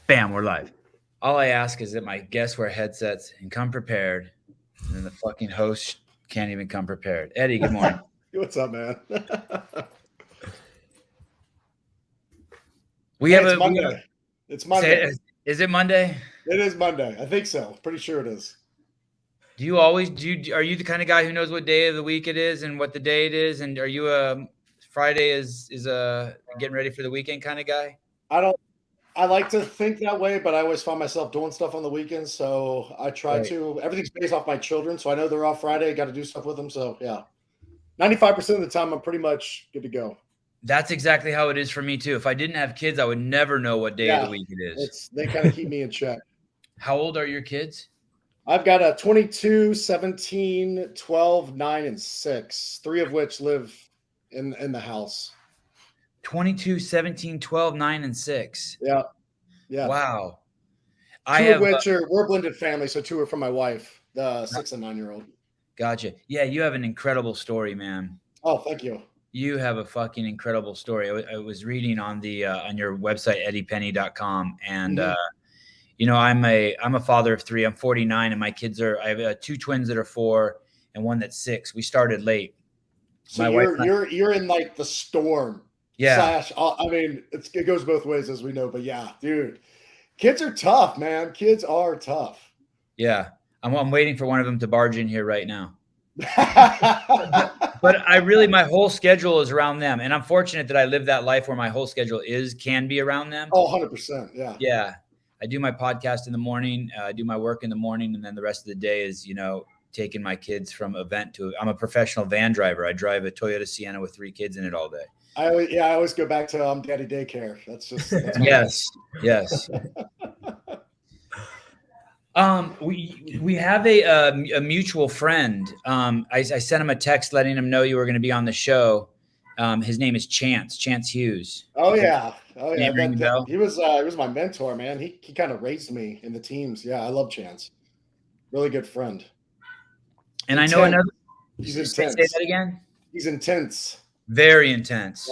Bam, we're live. All I ask is that my guests wear headsets and come prepared, and then the fucking host can't even come prepared. Eddie, good morning. What's up, man? It's Monday. It's Monday. Is it Monday? It is Monday. I think so. Pretty sure it is. Do you always are you the kind of guy who knows what day of the week it is and what the day it is? And are you Friday is getting ready for the weekend kind of guy? I like to think that way, but I always find myself doing stuff on the weekends. So I try to. Everything's based off my children, so I know they're off Friday. Got to do stuff with them. So yeah, 95% of the time, I'm pretty much good to go. That's exactly how it is for me too. If I didn't have kids, I would never know what day of the week it is. They kind of keep me in check. How old are your kids? I've got a 22, 17, 12, 9, and 6, 3 of which live in the house. 22, 17, 12, 9, and 6. Yeah. Yeah. Wow. Two of which we're a blended family, so 2 are from my wife, the 6 and 9-year-old. Gotcha. Yeah, you have an incredible story, man. Oh, thank you. You have a fucking incredible story. I was reading on the on your website, eddiepenney.com, and I'm a father of 3. I'm 49, and my kids I have 2 twins that are 4 and 1 that's 6. We started late. So you're in like the storm. Yeah. I mean, it goes both ways, as we know. But yeah, dude, kids are tough, man. Kids are tough. Yeah, I'm waiting for one of them to barge in here right now. But my whole schedule is around them, and I'm fortunate that I live that life where my whole schedule can be around them. Oh, 100%. Yeah. Yeah. I do my podcast in the morning. I do my work in the morning, and then the rest of the day is, taking my kids from event to. I'm a professional van driver. I drive a Toyota Sienna with 3 kids in it all day. I always go back to daddy daycare. That's yes. We have a mutual friend. I sent him a text letting him know you were going to be on the show. His name is Chance Hughes. Oh yeah. He was my mentor, man. He kind of raised me in the teams. Yeah, I love Chance. Really good friend. And intense. I know another. He's intense. Say that again. He's intense. Very intense.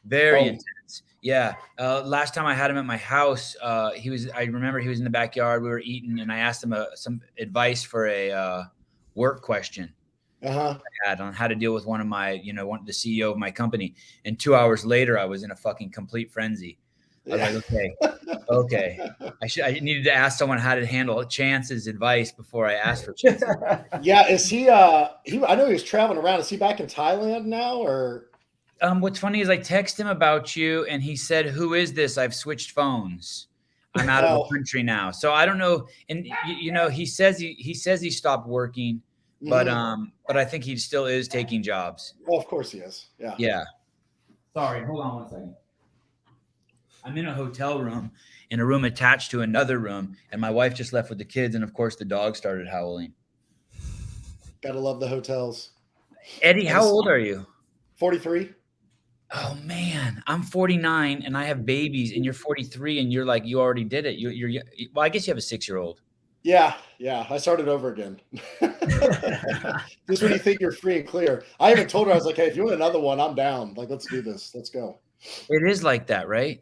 Very intense. Yeah. Last time I had him at my house, I remember he was in the backyard. We were eating, and I asked him some advice for a work question. I had on how to deal with one of my, the CEO of my company. And 2 hours later, I was in a fucking complete frenzy. I was like, okay. I needed to ask someone how to handle Chance's advice before I asked for Chance. Yeah. Is he, I know he was traveling around. Is he back in Thailand now, or? What's funny is I text him about you, and he said, "Who is this? I've switched phones. I'm out of the country now." So I don't know. And he says he stopped working, but I think he still is taking jobs. Well, of course he is. Yeah. Yeah. Sorry, hold on one second. I'm in a hotel room, in a room attached to another room, and my wife just left with the kids, and of course the dog started howling. Gotta love the hotels. Eddie, how old are you? 43. Oh man, I'm 49 and I have babies, and you're 43 and you're like, you already did it. Well, I guess you have a 6-year-old. Yeah. I started over again. Just when you think you're free and clear. I even told her, I was like, hey, if you want another one, I'm down. Like, let's do this. Let's go. It is like that, right?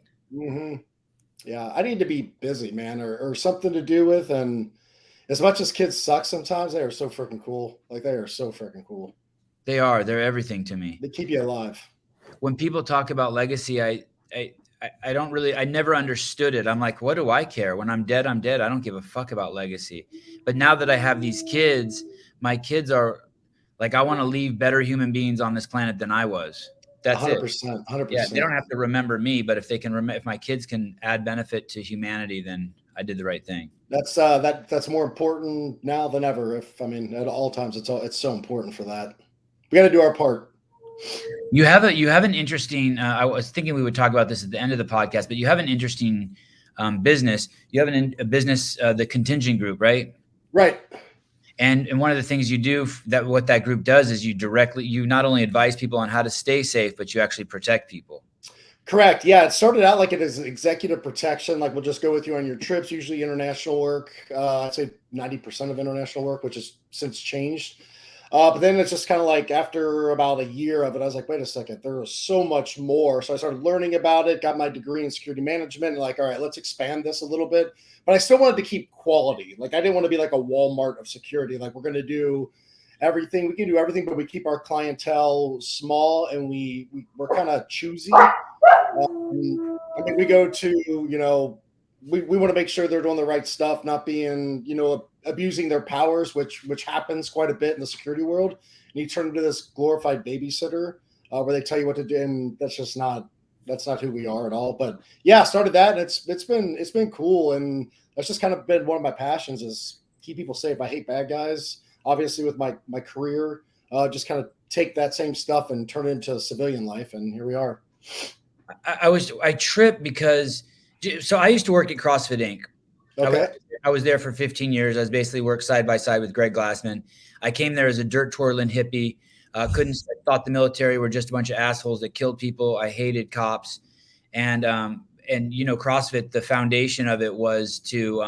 Yeah, I need to be busy, man, or something to do with. And as much as kids suck sometimes, they are so freaking cool. Like, they are so freaking cool. They are. They're everything to me. They keep you alive. When people talk about legacy, I never understood it. I'm like, what do I care? When I'm dead, I'm dead. I don't give a fuck about legacy. But now that I have these kids, my kids are like, I want to leave better human beings on this planet than I was. That's 100%, 100%. Yeah, they don't have to remember me, but if they can if my kids can add benefit to humanity, then I did the right thing. That's more important now than ever. At all times, it's so important for that. We got to do our part. You have an interesting. I was thinking we would talk about this at the end of the podcast, but you have an interesting business. You have a business, the Contingent Group, right? Right. And one of the things you do what that group does is you not only advise people on how to stay safe, but you actually protect people. Correct. Yeah. It started out like it is executive protection. Like, we'll just go with you on your trips, usually international work. I'd say 90% of international work, which has since changed. But then it's just kind of like after about a year of it, I was like, wait a second, there was so much more. So I started learning about it, got my degree in security management, and like, all right, let's expand this a little bit. But I still wanted to keep quality. Like, I didn't want to be like a Walmart of security. Like, we're going to do everything. We can do everything, but we keep our clientele small, and we're kind of choosy. I mean, we go to, we want to make sure they're doing the right stuff, not being, abusing their powers, which happens quite a bit in the security world. And you turn into this glorified babysitter where they tell you what to do, and that's not who we are at all. But yeah, I started that, and it's been cool, and that's just kind of been one of my passions is keep people safe. I hate bad guys. Obviously, with my career, just kind of take that same stuff and turn it into civilian life, and here we are. I tripped because I used to work at CrossFit Inc. Okay. I was there for 15 years. I was basically worked side by side with Greg Glassman. I came there as a dirt twirling hippie. Thought the military were just a bunch of assholes that killed people. I hated cops, and CrossFit. The foundation of it was to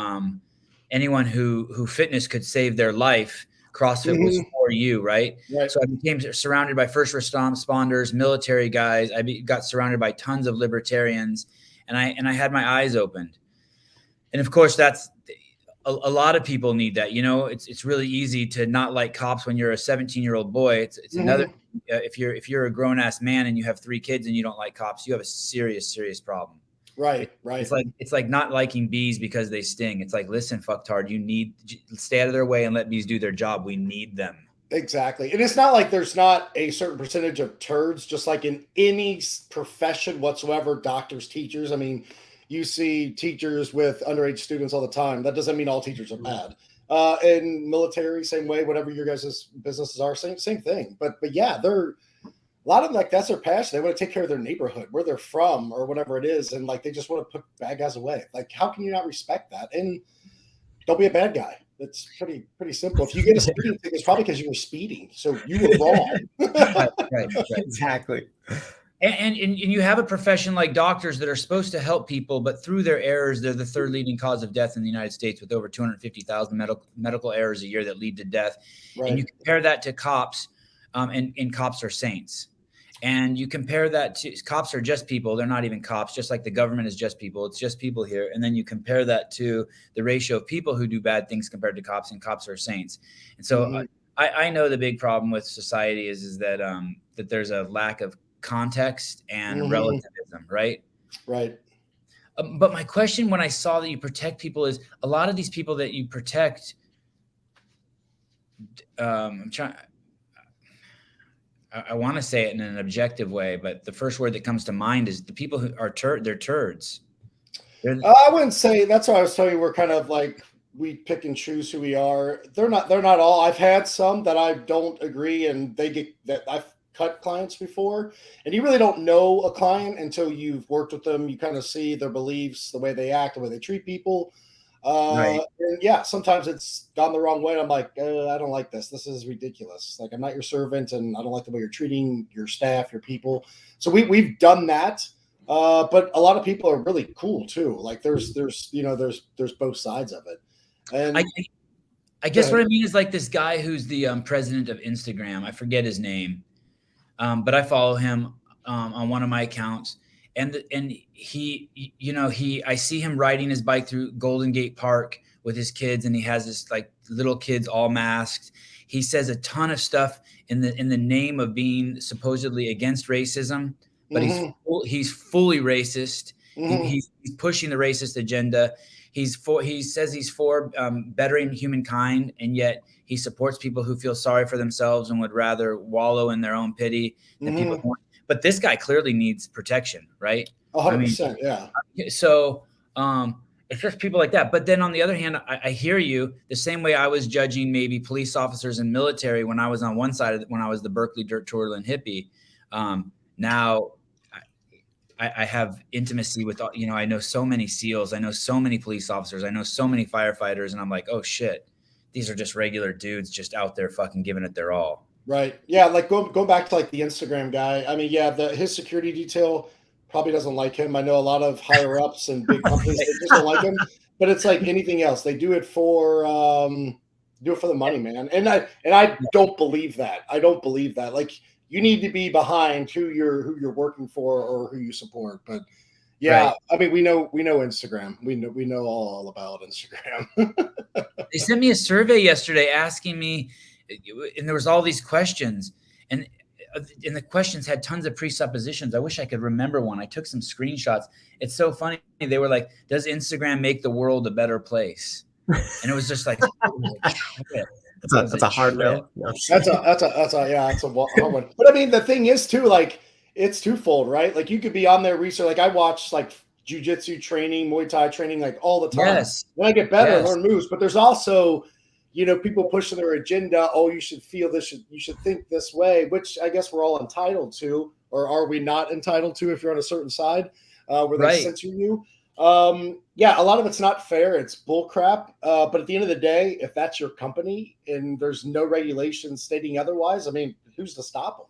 anyone who fitness could save their life. CrossFit was for you, right? So I became surrounded by first responders, military guys. I got surrounded by tons of libertarians, and I had my eyes opened. And of course, that's a lot of people need that. It's really easy to not like cops when you're a 17-year-old boy. It's another if you're a grown ass man and you have 3 kids and you don't like cops, you have a serious problem. Right. It's like not liking bees because they sting. It's like, listen, fucktard, you need stay out of their way and let bees do their job. We need them. Exactly. And it's not like there's not a certain percentage of turds, just like in any profession whatsoever, doctors, teachers. I mean, you see teachers with underage students all the time. That doesn't mean all teachers are bad. In military, same way, whatever your guys' businesses are, same thing. But yeah, a lot of them, like, that's their passion. They want to take care of their neighborhood, where they're from, or whatever it is, and like they just want to put bad guys away. Like, how can you not respect that? And don't be a bad guy. It's pretty simple. If you get a speeding ticket, it's probably because you were speeding, so you were wrong. Right. Exactly. And you have a profession like doctors that are supposed to help people, but through their errors, they're the 3rd leading cause of death in the United States, with over 250,000 medical errors a year that lead to death. Right. And you compare that to cops, and cops are saints. And you compare that to cops are just people. They're not even cops, just like the government is just people. It's just people here. And then you compare that to the ratio of people who do bad things compared to cops, and cops are saints. And so I know the big problem with society is that that there's a lack of context and relativism, right? Right. But my question when I saw that you protect people is a lot of these people that you protect, I want to say it in an objective way, but the first word that comes to mind is the people who are they're turds. I wouldn't say that's what I was telling you. We're kind of like, we pick and choose who we are. They're not all. I've had some that I don't agree, and I've cut clients before, and you really don't know a client until you've worked with them. You kind of see their beliefs, the way they act, the way they treat people. Right. And yeah, sometimes it's gone the wrong way. And I'm like, I don't like this. This is ridiculous. Like, I'm not your servant, and I don't like the way you're treating your staff, your people. So we've done that. But a lot of people are really cool too. Like, there's both sides of it. And I guess what I mean is like this guy who's the president of Instagram. I forget his name, but I follow him on one of my accounts. And I see him riding his bike through Golden Gate Park with his kids, and he has this like little kids all masked. He says a ton of stuff in the name of being supposedly against racism, but he's fully racist. He's pushing the racist agenda. He says he's for bettering humankind, and yet he supports people who feel sorry for themselves and would rather wallow in their own pity than people who. But this guy clearly needs protection, right? 100%, yeah. So it's just people like that. But then on the other hand, I hear you the same way I was judging maybe police officers and military when I was on one side of it, when I was the Berkeley dirt twirling hippie. Now I have intimacy with, I know so many SEALs. I know so many police officers. I know so many firefighters. And I'm like, oh, shit, these are just regular dudes just out there fucking giving it their all. Right. Yeah. Like go back to like the Instagram guy. I mean, yeah, his security detail probably doesn't like him. I know a lot of higher ups and big companies, they just don't like him, but it's like anything else. They do it for, Do it for the money, man. And I don't believe that. I don't believe that. Like, you need to be behind who you're working for or who you support. But yeah, Right. I mean, we know Instagram. We know all about Instagram. They sent me a survey yesterday asking me, and there was all these questions, and the questions had tons of presuppositions. I wish I could remember one. I took some screenshots. It's so funny. They were like, "Does Instagram make the world a better place?" And it was just like, that's a hard no. That's a hard one. But I mean, the thing is too, like, it's twofold, right? Like, you could be on there research. Like, I watch like jujitsu training, Muay Thai training, like all the time. Yes. When I get better, learn moves. But there's also, people pushing their agenda. Oh, you should feel this. You should think this way, which I guess we're all entitled to, or are we not entitled to if you're on a certain side where they censor you? Yeah, a lot of it's not fair. It's bull crap. But at the end of the day, if that's your company and there's no regulations stating otherwise, I mean, who's to stop them?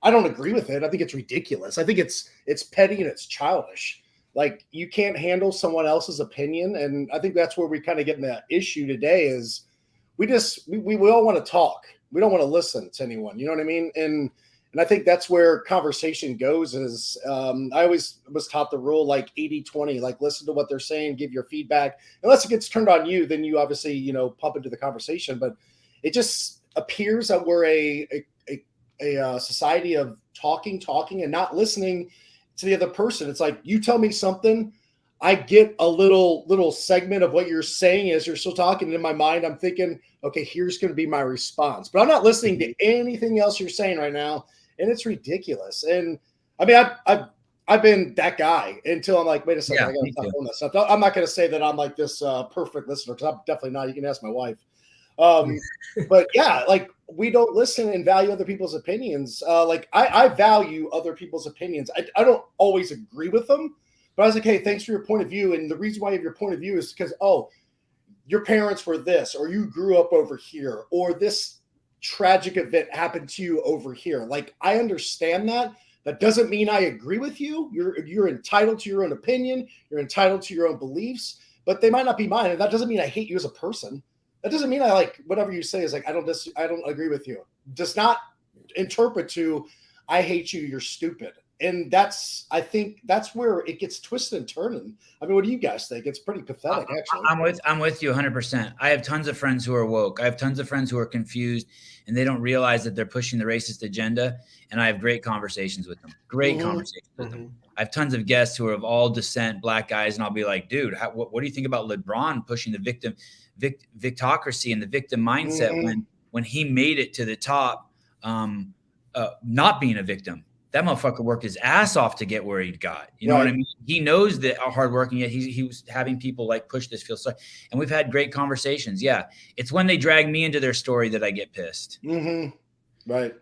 I don't agree with it. I think it's ridiculous. I think it's petty and it's childish. Like, you can't handle someone else's opinion. And I think that's where we kind of get in that issue today is we all want to talk. We don't want to listen to anyone. You know what I mean? And I think that's where conversation goes is I always was taught the rule like 80-20, like listen to what they're saying, give your feedback. Unless it gets turned on you, then you obviously, pump into the conversation. But it just appears that we're a society of talking and not listening to the other person. It's like, you tell me something, I get a little segment of what you're saying as you're still talking. And in my mind, I'm thinking, okay, here's going to be my response. But I'm not listening to anything else you're saying right now. And it's ridiculous. And I mean, I've been that guy until I'm like, wait a second, I got to stop doing that stuff. I'm not going to say that I'm like this perfect listener, because I'm definitely not. You can ask my wife. But yeah, like, we don't listen and value other people's opinions. Like, I value other people's opinions. I don't always agree with them, but I was like, hey, thanks for your point of view. And the reason why you have your point of view is because, your parents were this, or you grew up over here, or this tragic event happened to you over here. Like, I understand that. That doesn't mean I agree with you. You're entitled to your own opinion. You're entitled to your own beliefs, but they might not be mine. And that doesn't mean I hate you as a person. That doesn't mean I like whatever you say is like, I don't agree with you. Does not interpret to, I hate you, you're stupid. And I think that's where it gets twisted and turning. I mean, what do you guys think? It's pretty pathetic, actually. I'm with you 100%. I have tons of friends who are woke. I have tons of friends who are confused and they don't realize that they're pushing the racist agenda. And I have great conversations with them. Conversations with them. I have tons of guests who are of all descent, black guys, and I'll be like, dude, what do you think about LeBron pushing the victocracy and the victim mindset when he made it to the top, not being a victim? That motherfucker worked his ass off to get where he got. You know what I mean? He knows that hard working, yet he was having people like push this feel sorry. And we've had great conversations. Yeah. It's when they drag me into their story that I get pissed. Right.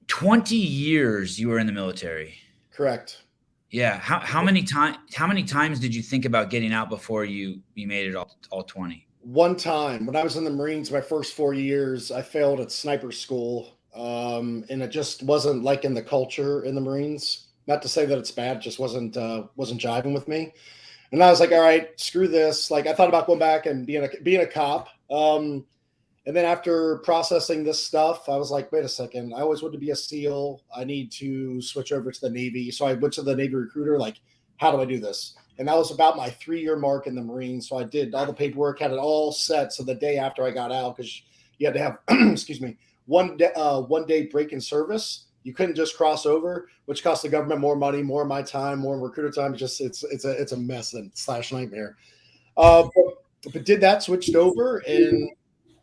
20 years you were in the military. Correct. Yeah. How many times did you think about getting out before you made it all 20? One time when I was in the Marines, my first 4 years, I failed at sniper school. And it just wasn't like in the culture in the Marines. Not to say that it's bad, it just wasn't jiving with me. And I was like, all right, screw this. Like, I thought about going back and being a cop. And then after processing this stuff, I was like, wait a second, I always wanted to be a SEAL. I need to switch over to the Navy. So I went to the Navy recruiter, like, how do I do this? And that was about my 3-year mark in the Marines. So I did all the paperwork, had it all set. So the day after I got out, because you had to have, excuse me, one day break in service. You couldn't just cross over, which cost the government more money, more of my time, more recruiter time. It's a mess and / nightmare. But did that, switched over, and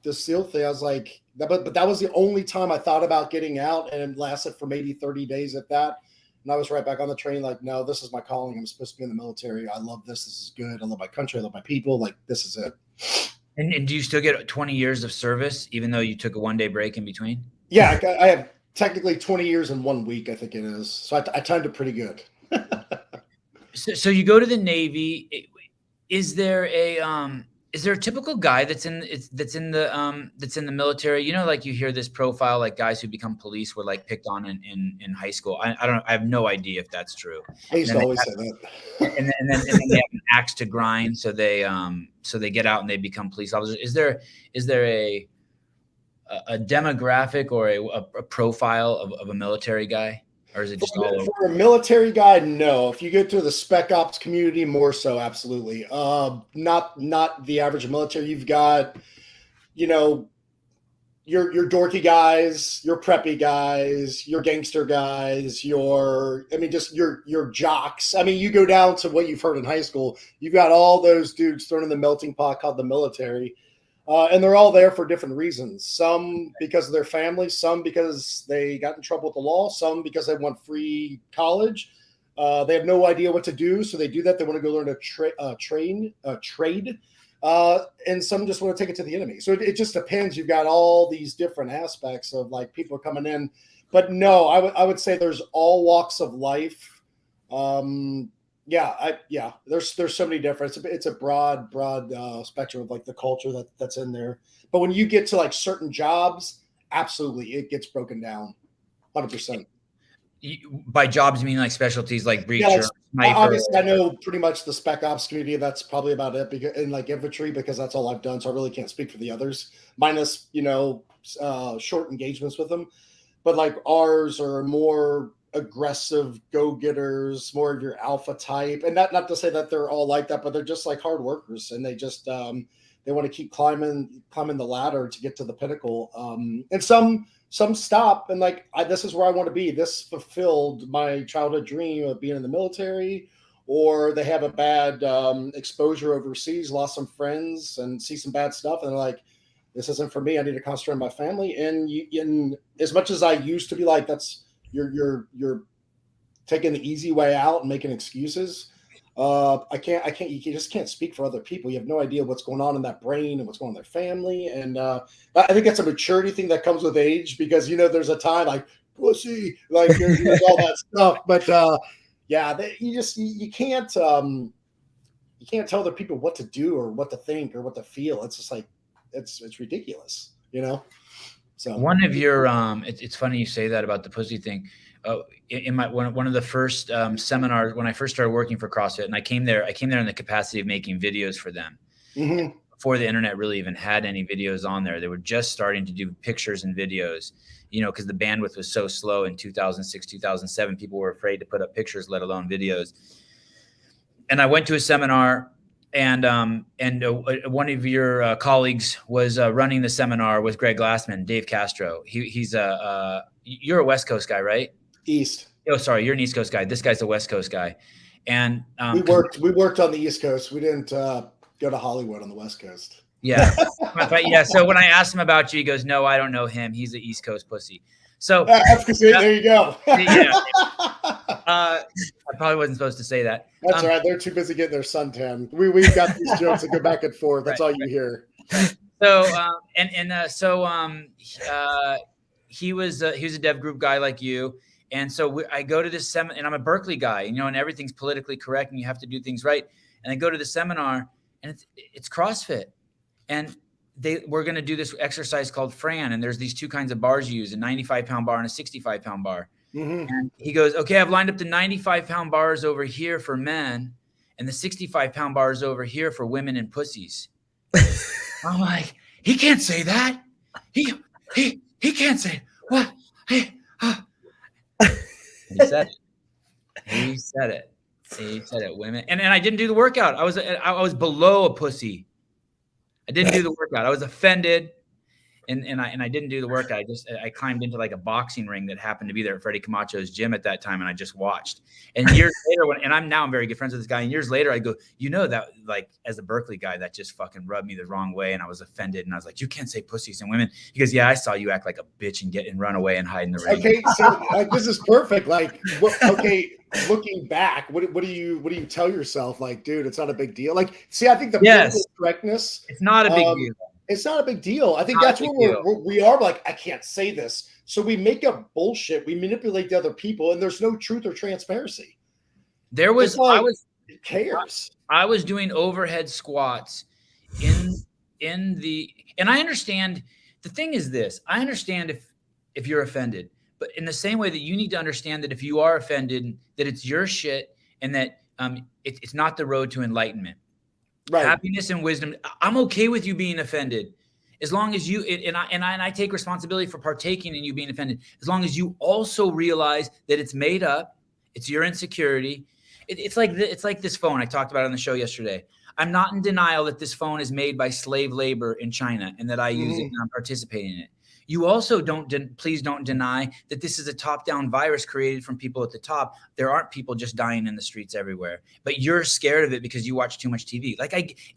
the SEAL thing, I was like, but that was the only time I thought about getting out, and it lasted for maybe 30 days at that. And I was right back on the train, like, no, this is my calling. I'm supposed to be in the military. I love this. This is good. I love my country. I love my people. Like, this is it. And do you still get 20 years of service, even though you took a 1-day break in between? Yeah, I have technically 20 years and 1 week, I think it is. So I timed it pretty good. So you go to the Navy. Is there is there a typical guy that's in the military? You know, like you hear this profile, like guys who become police were like picked on in high school. I don't know. I have no idea if that's true. I used to always say that. And then they have an axe to grind, so they get out and they become police officers. Is there a demographic or a profile of a military guy? Or is it just all over? For a military guy, no. If you get to the spec ops community, more so, absolutely. Not the average military. You've got, you know, your dorky guys, your preppy guys, your gangster guys, your jocks. I mean, you go down to what you've heard in high school. You've got all those dudes thrown in the melting pot called the military. And they're all there for different reasons. Some because of their family, some because they got in trouble with the law, some because they want free college. They have no idea what to do, so they do that. They want to go learn a trade, and some just want to take it to the enemy. So it just depends. You've got all these different aspects of like people coming in. But no, I would say there's all walks of life. There's so many different. It's a broad spectrum of like the culture that's in there. But when you get to like certain jobs, absolutely, it gets broken down, 100%. By jobs, you mean like specialties like breacher? Yeah, obviously, I know pretty much the spec ops community. That's probably about it. Because in like infantry, because that's all I've done, so I really can't speak for the others. Minus short engagements with them, but like ours are more aggressive go-getters, more of your alpha type, and not to say that they're all like that, but they're just like hard workers, and they just they want to keep climbing the ladder to get to the pinnacle. And some stop and like this is where I want to be. This fulfilled my childhood dream of being in the military, or they have a bad exposure overseas, lost some friends, and see some bad stuff, and they're like, this isn't for me. I need to concentrate on my family. And as much as I used to be like, that's you're taking the easy way out and making excuses. You just can't speak for other people. You have no idea what's going on in that brain and what's going on in their family. And I think that's a maturity thing that comes with age, because, there's a time like pussy, like there's all that stuff. But you can't tell other people what to do or what to think or what to feel. It's just like, it's ridiculous, So one of your it's funny you say that about the pussy thing. In one of the first seminars when I first started working for CrossFit, and I came there in the capacity of making videos for them. Mm-hmm. Before the internet really even had any videos on there. They were just starting to do pictures and videos, because the bandwidth was so slow in 2006, 2007. People were afraid to put up pictures, let alone videos. And I went to a seminar, and one of your colleagues was running the seminar with Greg Glassman, Dave Castro. He's you're a West Coast guy, right? East. Oh, sorry, you're an East Coast guy. This guy's a West Coast guy, and we worked on the East Coast. We didn't go to Hollywood on the West Coast. Yeah, but yeah. So when I asked him about you, he goes, "No, I don't know him. He's an East Coast pussy." So there you go. Yeah. I probably wasn't supposed to say that. That's all right. They're too busy getting their suntan. We've got these jokes that go back and forth. That's all you hear. So he was a DEVGRU guy like you, and so I go to this seminar, and I'm a Berkeley guy, and everything's politically correct, and you have to do things right. And I go to the seminar, and it's CrossFit, and we're going to do this exercise called Fran, and there's these two kinds of bars you use, a 95-pound bar and a 65-pound bar. Mm-hmm. And he goes, okay, I've lined up the 95-pound bars over here for men, and the 65-pound bars over here for women and pussies. I'm like, he can't say that. He can't say it. What? He said it. He said it. Women, and I didn't do the workout. I was below a pussy. I didn't do the workout. I was offended, and I didn't do the workout. I climbed into like a boxing ring that happened to be there at Freddie Camacho's gym at that time, and I just watched. And years later, I'm very good friends with this guy. And years later, I go, that like as a Berkeley guy, that just fucking rubbed me the wrong way, and I was offended. And I was like, you can't say pussies and women. He goes, yeah, I saw you act like a bitch and run away and hide in the ring. Okay, so this is perfect. Like, looking back, what do you tell yourself? Like, dude, it's not a big deal. Like, see, I think the political correctness. It's not a big deal. It's not a big deal. I think that's where we are like, I can't say this. So we make up bullshit. We manipulate the other people, and there's no truth or transparency. Who cares? I was doing overhead squats and I understand. The thing is this: I understand if you're offended, but in the same way that you need to understand that if you are offended, that it's your shit, and that it's not the road to enlightenment. Right. Happiness and wisdom. I'm okay with you being offended, as long as you and I take responsibility for partaking in you being offended. As long as you also realize that it's made up, it's your insecurity. It's like this phone I talked about on the show yesterday. I'm not in denial that this phone is made by slave labor in China and that I use it and I'm participating in it. You also please don't deny that this is a top-down virus created from people at the top. There aren't people just dying in the streets everywhere, but you're scared of it because you watch too much TV.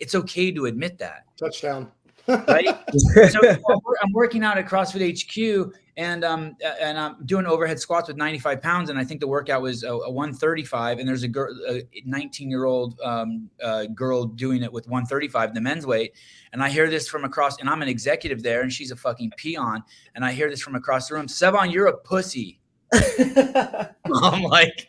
It's okay to admit that. Touchdown. Right. So I'm working out at CrossFit HQ, and I'm doing overhead squats with 95 pounds, and I think the workout was a 135. And there's a 19-year-old girl doing it with 135, the men's weight. And I hear this from across, and I'm an executive there, and she's a fucking peon. And I hear this from across the room: Sevan, you're a pussy. I'm like,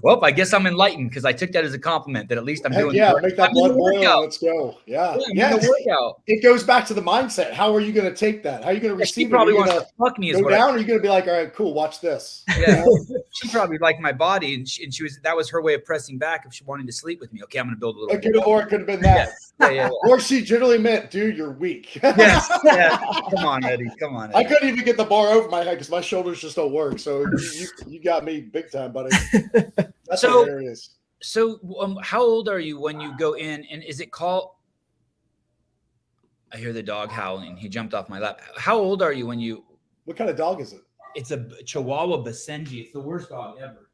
well, I guess I'm enlightened because I took that as a compliment that at least I'm doing. Yeah, make that blood boil. Let's go. Yeah. Workout. It goes back to the mindset. How are you going to take that? How are you going to receive it? She probably wants to fuck me. Go down, or are you going to be like, all right, cool, watch this? Yeah. She probably liked my body, and that was her way of pressing back if she wanted to sleep with me. Okay, I'm going to build a little. Or it could have been that. Yeah. Or she generally meant, dude, you're weak. Yes. Yeah. Come on, Eddie. I couldn't even get the bar over my head because my shoulders just don't work. So you got me big time, buddy. That's hilarious. So how old are you when you go in, and is it called? I hear the dog howling. He jumped off my lap. How old are you when you? What kind of dog is it? It's a Chihuahua Basenji. It's the worst dog ever.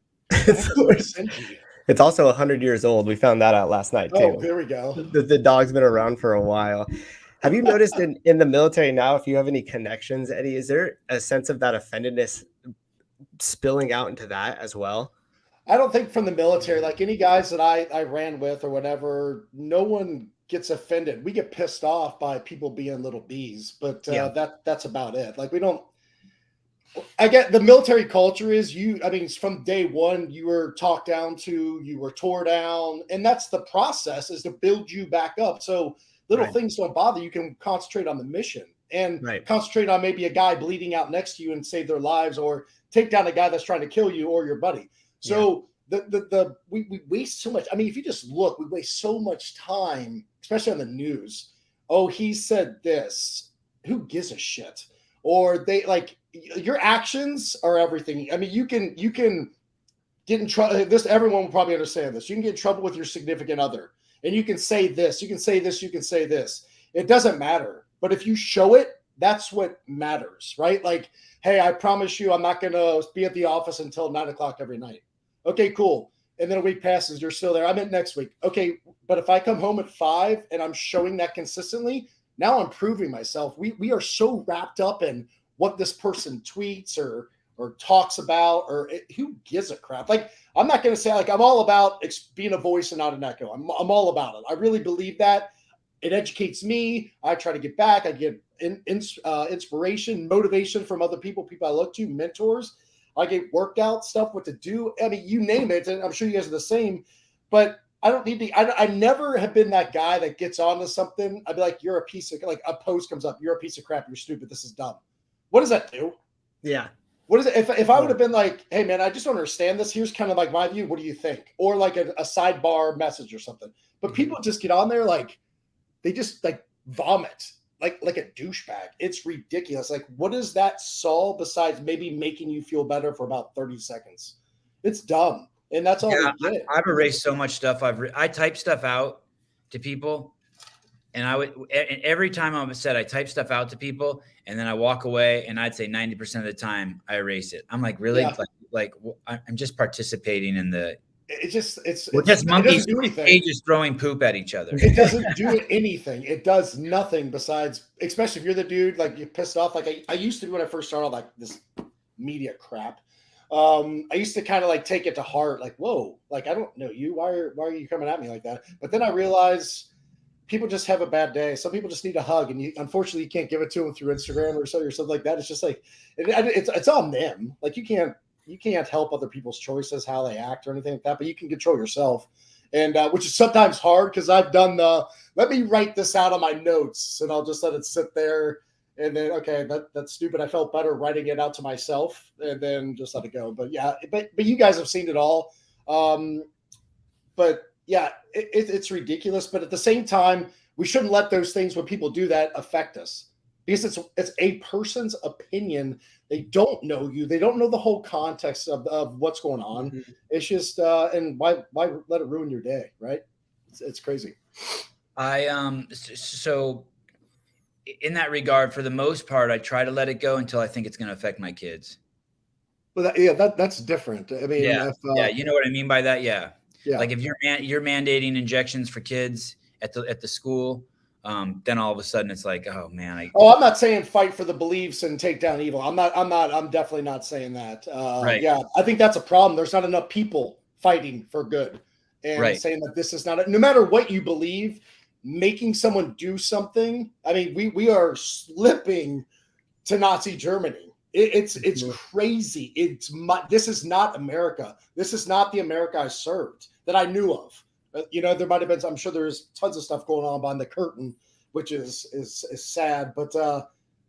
It's also 100 years old. We found that out last night too. Oh, there we go. The dog's been around for a while. Have you noticed in the military now, if you have any connections, Eddie, is there a sense of that offendedness spilling out into that as well? I don't think from the military, like any guys that I ran with or whatever, no one gets offended. We get pissed off by people being little bees, but that's about it. Like I get the military culture is from day one, you were talked down to, you were tore down, and that's the process, is to build you back up. So little things don't bother you. Can concentrate on the mission and concentrate on maybe a guy bleeding out next to you and save their lives, or take down a guy that's trying to kill you or your buddy. So we waste so much. I mean, if you just look, we waste so much time, especially on the news. Oh, he said this. Who gives a shit? Or they your actions are everything. I mean, you can get in trouble. Everyone will probably understand this. You can get in trouble with your significant other, and you can say this, you can say this, you can say this. It doesn't matter. But if you show it, that's what matters, right? Like, hey, I promise you, I'm not going to be at the office until 9:00 every night. Okay, cool. And then a week passes, you're still there. I'm in next week. Okay, but if I come home at 5 and I'm showing that consistently, now I'm proving myself. We are so wrapped up in what this person tweets or talks about, or who gives a crap. Like, I'm not going to say I'm all about being a voice and not an echo. I'm all about it. I really believe that. It educates me. I try to get back. I get inspiration, motivation from other people I look to, mentors. I get workout stuff, what to do. I mean, you name it, and I'm sure you guys are the same. But I don't need to. I never have been that guy that gets onto something. I'd be like, "You're a piece of a post comes up. You're a piece of crap. You're stupid. This is dumb." What does that do? Yeah. What is it? If I would have been like, "Hey man, I just don't understand this. Here's kind of like my view. What do you think?" Or like a sidebar message or something. But people just get on there they just vomit. Like a douchebag. It's ridiculous. Like, what does that solve besides maybe making you feel better for about 30 seconds? It's dumb. And that's all we get. I've erased so much stuff. I type stuff out to people, and every time I'm upset, I type stuff out to people, and then I walk away, and I'd say 90% of the time I erase it. I'm like, really? Yeah. I'm just participating in the. We're just monkeys just throwing poop at each other. It doesn't do anything. It does nothing besides, especially if you're the dude, you're pissed off. I used to be when I first started this media crap. I used to kind of take it to heart. Whoa, I don't know you. Why are you coming at me like that? But then I realized people just have a bad day. Some people just need a hug, and unfortunately you can't give it to them through Instagram or something like that. It's just it's on them. You can't help other people's choices, how they act or anything like that, but you can control yourself. and which is sometimes hard because I've done let me write this out on my notes, and I'll just let it sit there. And then, okay, that's stupid. I felt better writing it out to myself and then just let it go. But yeah, but you guys have seen it all. But yeah, it's ridiculous. But at the same time, we shouldn't let those things when people do that affect us, because it's a person's opinion. They don't know you. They don't know the whole context of what's going on. Mm-hmm. It's just, and why let it ruin your day, right? It's crazy. So in that regard, for the most part, I try to let it go until I think it's going to affect my kids. Well, that's different. I mean, yeah, you know what I mean by that. Yeah. Yeah. Like if you're mandating injections for kids at the school, then all of a sudden it's like, oh man. I'm not saying fight for the beliefs and take down evil. I'm definitely not saying that. Right. Yeah, I think that's a problem. There's not enough people fighting for good and saying that this is not no matter what you believe, making someone do something. I mean, we are slipping to Nazi Germany. It's crazy. This is not America. This is not the America I served that I knew of. There might have been, I'm sure there's tons of stuff going on behind the curtain, which is sad. But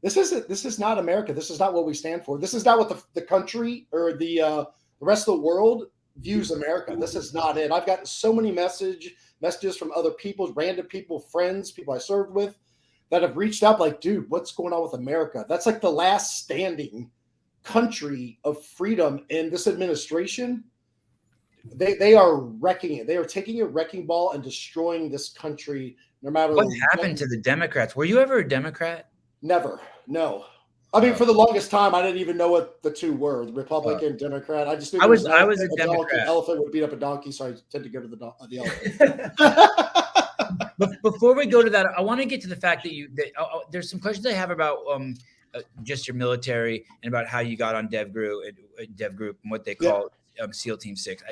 this is not America. This is not what we stand for. This is not what the country or the rest of the world views America. This is not it. I've gotten so many messages from other people, random people, friends, people I served with, that have reached out like, dude, what's going on with America? That's like the last standing country of freedom in this administration. They are wrecking it. They are taking a wrecking ball and destroying this country no matter what happened to the Democrats. Were you ever a Democrat? Never. No. I mean, for the longest time, I didn't even know what the two were, the Republican, Democrat. I just knew I was a Democrat. Elephant would beat up a donkey, so I tend to go to the elephant. But before we go to that, I want to get to the fact that there's some questions I have about just your military and about how you got on DEVGRU and what they call SEAL Team 6.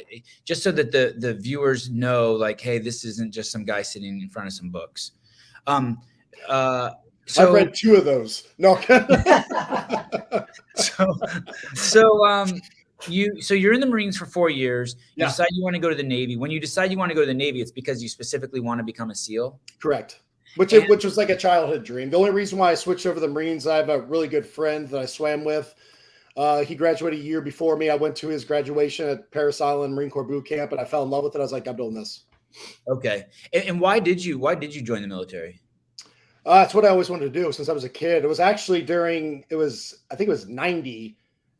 Just so that the viewers know, like, hey, this isn't just some guy sitting in front of some books. So I've read 2 of those. No. So you're in the Marines for 4 years. You decide you want to go to the Navy. When you decide you want to go to the Navy, it's because you specifically want to become a SEAL? Correct. Which was like a childhood dream. The only reason why I switched over to the Marines, I have a really good friend that I swam with. He graduated a year before me. I went to his graduation at Parris Island Marine Corps boot camp, and I fell in love with it. I was like, I'm doing this. Okay. And why did you join the military? That's what I always wanted to do since I was a kid. It was actually I think it was 90,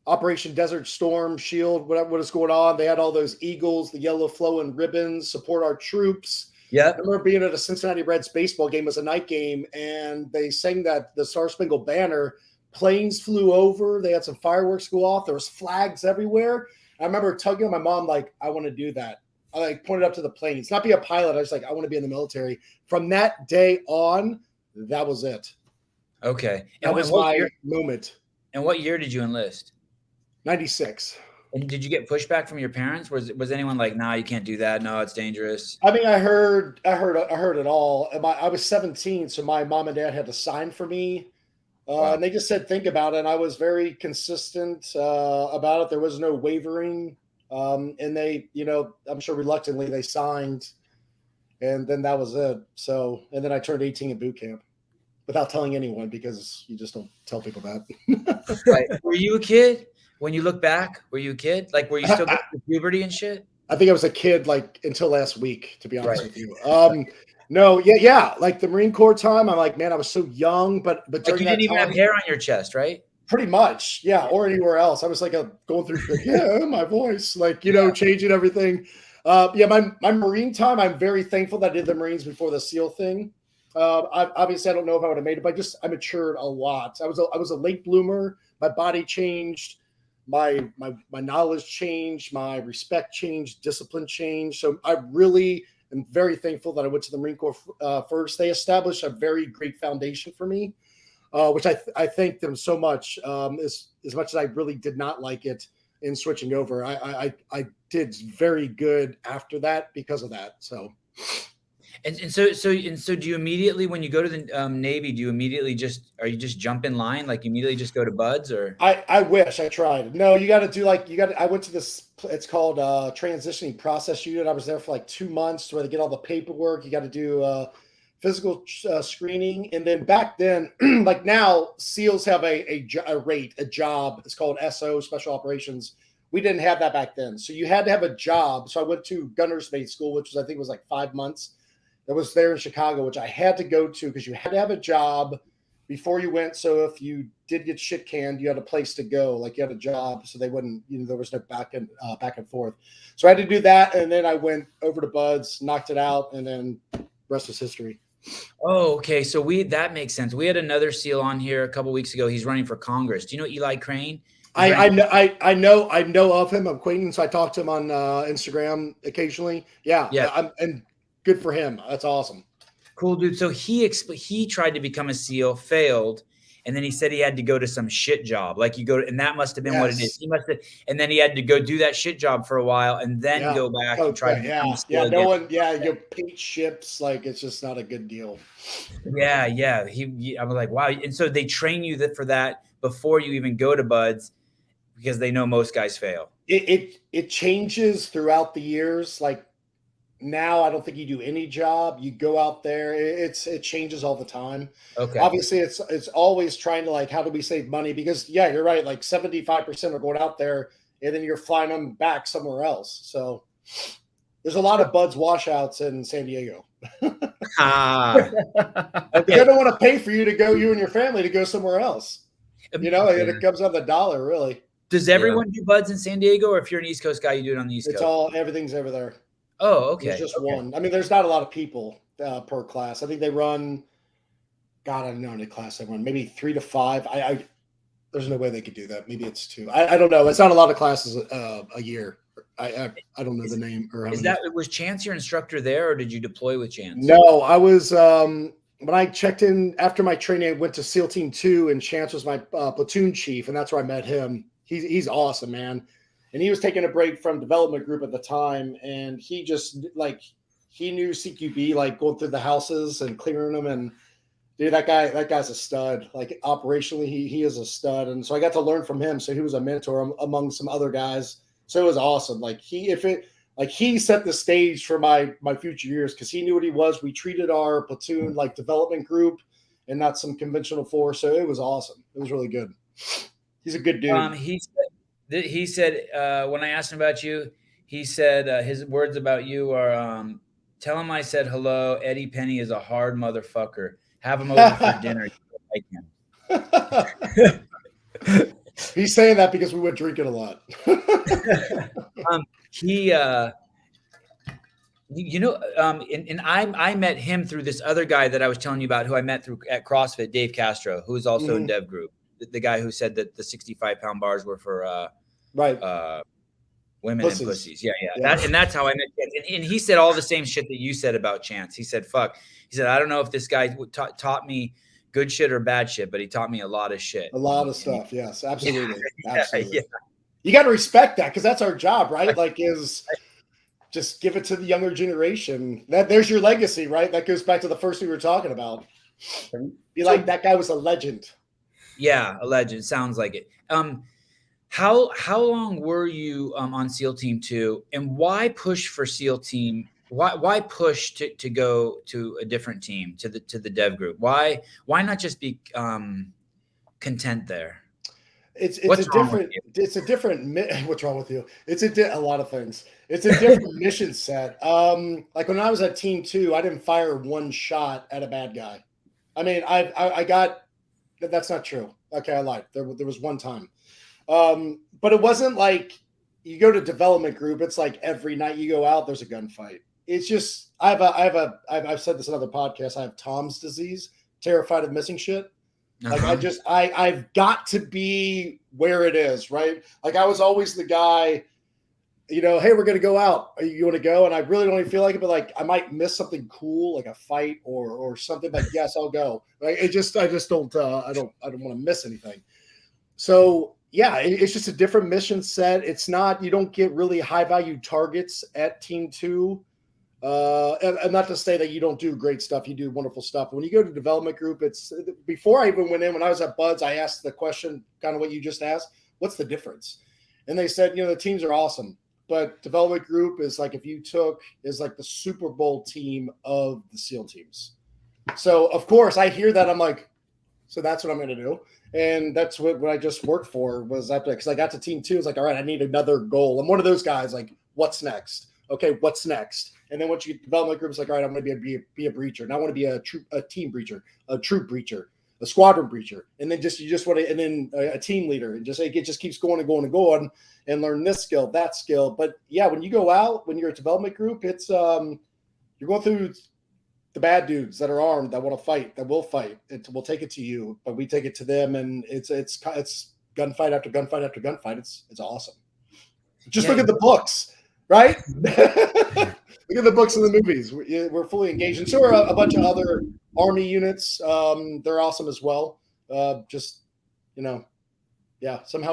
Operation Desert Storm, Shield, what was going on. They had all those eagles, the yellow flowing ribbons, support our troops. Yeah. I remember being at a Cincinnati Reds baseball game. It was a night game, and they sang that the Star Spangled Banner. Planes flew over. They had some fireworks go off. There was flags everywhere. I remember tugging on my mom, like, I want to do that. I like pointed up to the planes, not be a pilot. I was like, I want to be in the military. From that day on, that was it. Okay. That was my moment. And what year did you enlist? 96. And did you get pushback from your parents? Was anyone like, nah, you can't do that? No, it's dangerous. I mean, I heard it all. I was 17, so my mom and dad had to sign for me. Wow. And they just said, think about it. And I was very consistent about it. There was no wavering. And they, I'm sure reluctantly they signed. And then that was it. So, and then I turned 18 at boot camp without telling anyone, because you just don't tell people that. Right. Were you a kid? When you look back, were you a kid? Like, were you still going through puberty and shit? I think I was a kid, like, until last week, to be honest with you. No, yeah. Like the Marine Corps time, I'm like, man, I was so young, but like you didn't even have hair on your chest, right? Pretty much, yeah, or anywhere else. I was like going through, my voice, like, changing everything. My Marine time, I'm very thankful that I did the Marines before the SEAL thing. Obviously, I don't know if I would have made it, but I matured a lot. I was a late bloomer. My body changed. My knowledge changed. My respect changed. Discipline changed. So I really am very thankful that I went to the Marine Corps first. They established a very great foundation for me, which I thank them so much. As much as I really did not like it in switching over, I did very good after that because of that. So. And so do you immediately, when you go to the Navy, do you immediately are you just jump in line? Like you immediately just go to buds or? I wish I tried. No, you got to do I went to this, it's called transitioning process unit. I was there for like 2 months where they get all the paperwork. You got to do physical screening. And then back then, like now, SEALs have a rate, a job. It's called SO, Special Operations. We didn't have that back then. So you had to have a job. So I went to Gunner's Mate School, which was, I think was like 5 months. That was there in Chicago, which I had to go to because you had to have a job before you went. So if you did get shit canned, you had a place to go, like you had a job, so they wouldn't, there was no back and forth. So I had to do that, and then I went over to Buds, knocked it out, and then rest is history. Oh, okay. So that makes sense. We had another SEAL on here a couple weeks ago. He's running for Congress. Do you know Eli Crane? I know of him. I'm acquaintance. I talk to him on Instagram occasionally. Yeah. And good for him. That's awesome. Cool, dude. So he tried to become a SEAL, failed, and then he said he had to go to some shit job. Like you go to, and that must have been what it is. He must have, and then he had to go do that shit job for a while, and then go back and try to become a SEAL again. You paint ships, like it's just not a good deal. Yeah. I was like, wow. And so they train you for that before you even go to Buds, because they know most guys fail. It changes throughout the years. Like now, I don't think you do any job. You go out there. It changes all the time. Okay. Obviously, it's always trying to, like, how do we save money? Because you're right. Like 75% are going out there, and then you're flying them back somewhere else. So there's a lot of Buds washouts in San Diego. Okay. They don't want to pay for you to go, you and your family, to go somewhere else. It comes on the dollar, really. Does everyone do Buds in San Diego, or if you're an East Coast guy, you do it on the East Coast? Everything's over there. Oh, okay. There's just one. I mean, there's not a lot of people per class. I think they run, God, I don't know how many classes they run, maybe 3 to 5. There's no way they could do that. Maybe it's 2. I don't know. It's not a lot of classes a year. I don't know the name. Was Chance your instructor there, or did you deploy with Chance? No, I was, when I checked in after my training, I went to SEAL Team 2, and Chance was my platoon chief, and that's where I met him. He's awesome, man. And he was taking a break from development group at the time. And he just he knew CQB, like going through the houses and clearing them. And dude, that guy's a stud. Like operationally, he is a stud. And so I got to learn from him. So he was a mentor among some other guys. So it was awesome. Like he set the stage for my future years, because he knew what he was. We treated our platoon like development group and not some conventional force. So it was awesome. It was really good. He's a good dude. He said, when I asked him about you, he said his words about you are, tell him I said hello. Eddie Penney is a hard motherfucker. Have him over for dinner. You like him. He's saying that because we went drinking a lot. I met him through this other guy that I was telling you about, who I met at CrossFit, Dave Castro, who is also in DEVGRU. The guy who said that the 65-pound bars were for women and pussies. Yeah. That's how I met Chance. And he said all the same shit that you said about Chance. He said, fuck. He said, I don't know if this guy taught me good shit or bad shit, but he taught me a lot of shit. A lot of stuff. Yes, absolutely. Absolutely. Yeah. You got to respect that, because that's our job, right? Like, is just give it to the younger generation. There's your legacy, right? That goes back to the first thing we were talking about. Be like, that guy was a legend. Yeah, a legend. Sounds like it. How long were you on SEAL Team 2, and why push for SEAL Team? Why push to go to a different team, to the DEVGRU? Why not just be content there? It's a different. What's wrong with you? A lot of things. It's a different mission set. Like when I was at Team 2, I didn't fire one shot at a bad guy. I mean, I got. That's not true. Okay, I lied. There was one time. But it wasn't like you go to development group. It's like every night you go out, there's a gunfight. It's just, I've said this in other podcasts. I have Tom's disease, terrified of missing shit. Like I've got to be where it is, right? Like I was always the guy, hey, we're going to go out. You want to go? And I really don't even feel like it, but like I might miss something cool, like a fight or something. Like, yes, I'll go. Like I just don't want to miss anything. So yeah, it's just a different mission set. It's not, you don't get really high value targets at Team 2. And not to say that you don't do great stuff, you do wonderful stuff. But when you go to development group, it's before I even went in, when I was at Buds, I asked the question, kind of what you just asked, what's the difference? And they said, the teams are awesome, but development group is like, is like the Super Bowl team of the SEAL teams. So of course I hear that, I'm like, so that's what I'm going to do. And that's what I just worked for, was after, because I got to team 2. It's like, all right, I need another goal. I'm one of those guys, like, what's next? Okay, what's next? And then once you get development group, it's like, all right, I'm going to be a breacher. And I want to be a team breacher, a troop breacher, a squadron breacher. And then you just want to, and then a team leader. And it just keeps going and going and going, and learn this skill, that skill. But yeah, when you go out, when you're a development group, it's you're going through the bad dudes that are armed, that want to fight, that will fight. We'll take it to you, but we take it to them, and it's gunfight after gunfight after gunfight. It's awesome. Just look at the books, right? Look at the books and the movies. We're fully engaged, and so are a bunch of other Army units. They're awesome as well. Somehow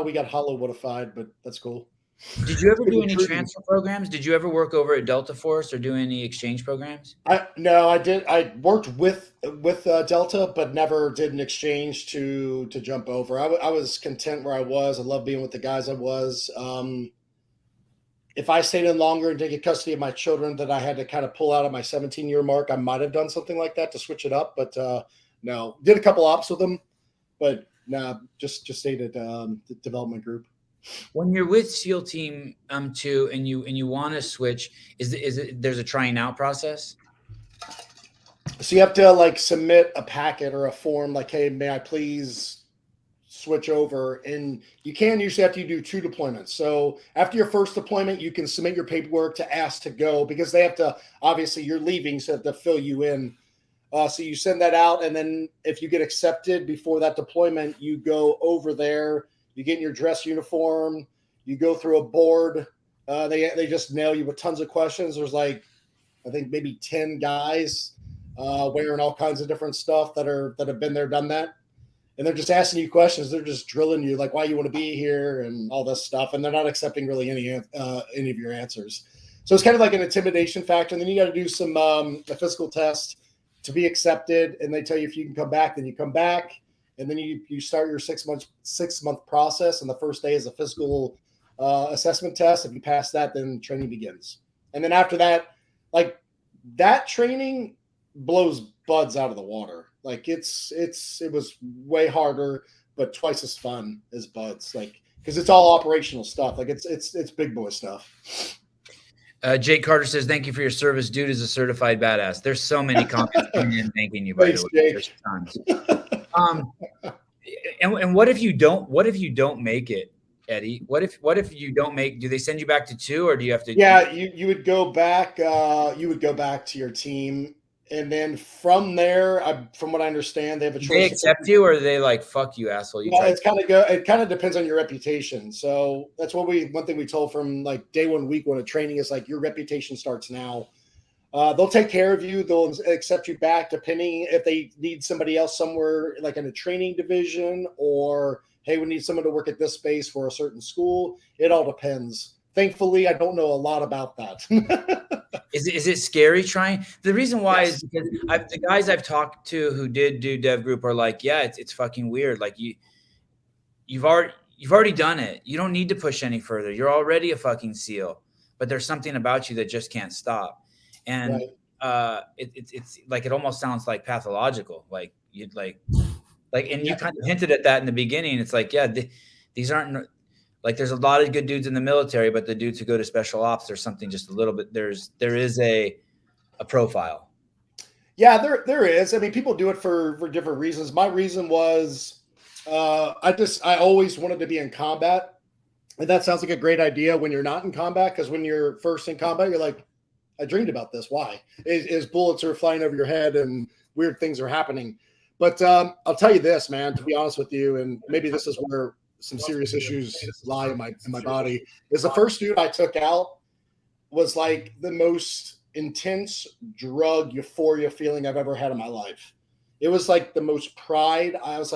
we got Hollywoodified, but that's cool. Did you ever do any transfer programs? Did you ever work over at Delta Force or do any exchange programs? No, I did. I worked with Delta, but never did an exchange to jump over. I was content where I was. I love being with the guys I was. If I stayed in longer and didn't get custody of my children, that I had to kind of pull out of my 17-year mark, I might have done something like that to switch it up. But no, did a couple ops with them, but no, just stayed at the development group. When you're with SEAL Team 2 and you want to switch, there's a trying out process? So you have to submit a packet or a form like, hey, may I please switch over? And you can usually have to do 2 deployments. So after your first deployment, you can submit your paperwork to ask to go, because they have to, obviously you're leaving, so they have to fill you in. So you send that out, and then if you get accepted before that deployment, you go over there. You get in your dress uniform, you go through a board. They just nail you with tons of questions. There's I think maybe 10 guys wearing all kinds of different stuff that have been there, done that. And they're just asking you questions. They're just drilling you, like why you want to be here and all this stuff. And they're not accepting really any of your answers. So it's kind of like an intimidation factor. And then you got to do some a physical test to be accepted. And they tell you if you can come back, then you come back. And then you start your 6-month process, and the first day is a physical assessment test. If you pass that, then training begins. And then after that, that training blows Buds out of the water. It was way harder, but twice as fun as Buds. Because it's all operational stuff. It's big boy stuff. Jake Carter says, thank you for your service. Dude is a certified badass. There's so many comments coming in thanking you, by the way. There's tons. And what if you don't make it, Eddie? What if you don't make? Do they send you back to 2, or do you have to? Yeah, you would go back. You would go back to your team, and then from there, from what I understand, they have a choice. They accept you, or are they like, fuck you, asshole? It kind of depends on your reputation. So that's one thing we told from day 1, week 1 of training is your reputation starts now. They'll take care of you. They'll accept you back, depending if they need somebody else somewhere, in a training division, or hey, we need someone to work at this space for a certain school. It all depends. Thankfully, I don't know a lot about that. Is it scary trying? The reason why is because the guys I've talked to who did do Dev Group are like, yeah, it's fucking weird. You've already done it. You don't need to push any further. You're already a fucking SEAL, but there's something about you that just can't stop. And it's it almost sounds like pathological. And you kind of hinted at that in the beginning. It's these aren't there's a lot of good dudes in the military, but the dudes who go to special ops, there's something just a little bit. There is a profile. Yeah, there is. I mean, people do it for different reasons. My reason was I always wanted to be in combat, and that sounds like a great idea when you're not in combat, because when you're first in combat, you're like, I dreamed about this. Why? Is bullets are flying over your head and weird things are happening. But I'll tell you this, man, to be honest with you, and maybe this is where some serious issues lie in my body, is the first dude I took out was the most intense drug euphoria feeling I've ever had in my life. It was the most pride. I was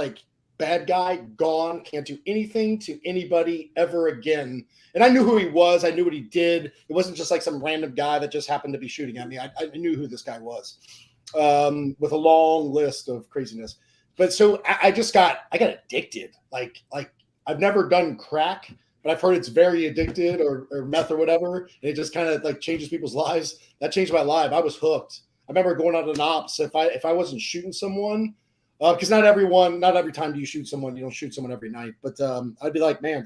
bad guy, gone, can't do anything to anybody ever again. And I knew who he was. I knew what he did. It wasn't just like some random guy that just happened to be shooting at me. I knew who this guy was, with a long list of craziness. But so I got addicted. Like I've never done crack, but I've heard it's very addicted, or meth or whatever. And it just kind of like changes people's lives. That changed my life. I was hooked. I remember going out an ops. If I wasn't shooting someone, because not every time you shoot someone, you don't shoot someone every night. But I'd be like, man,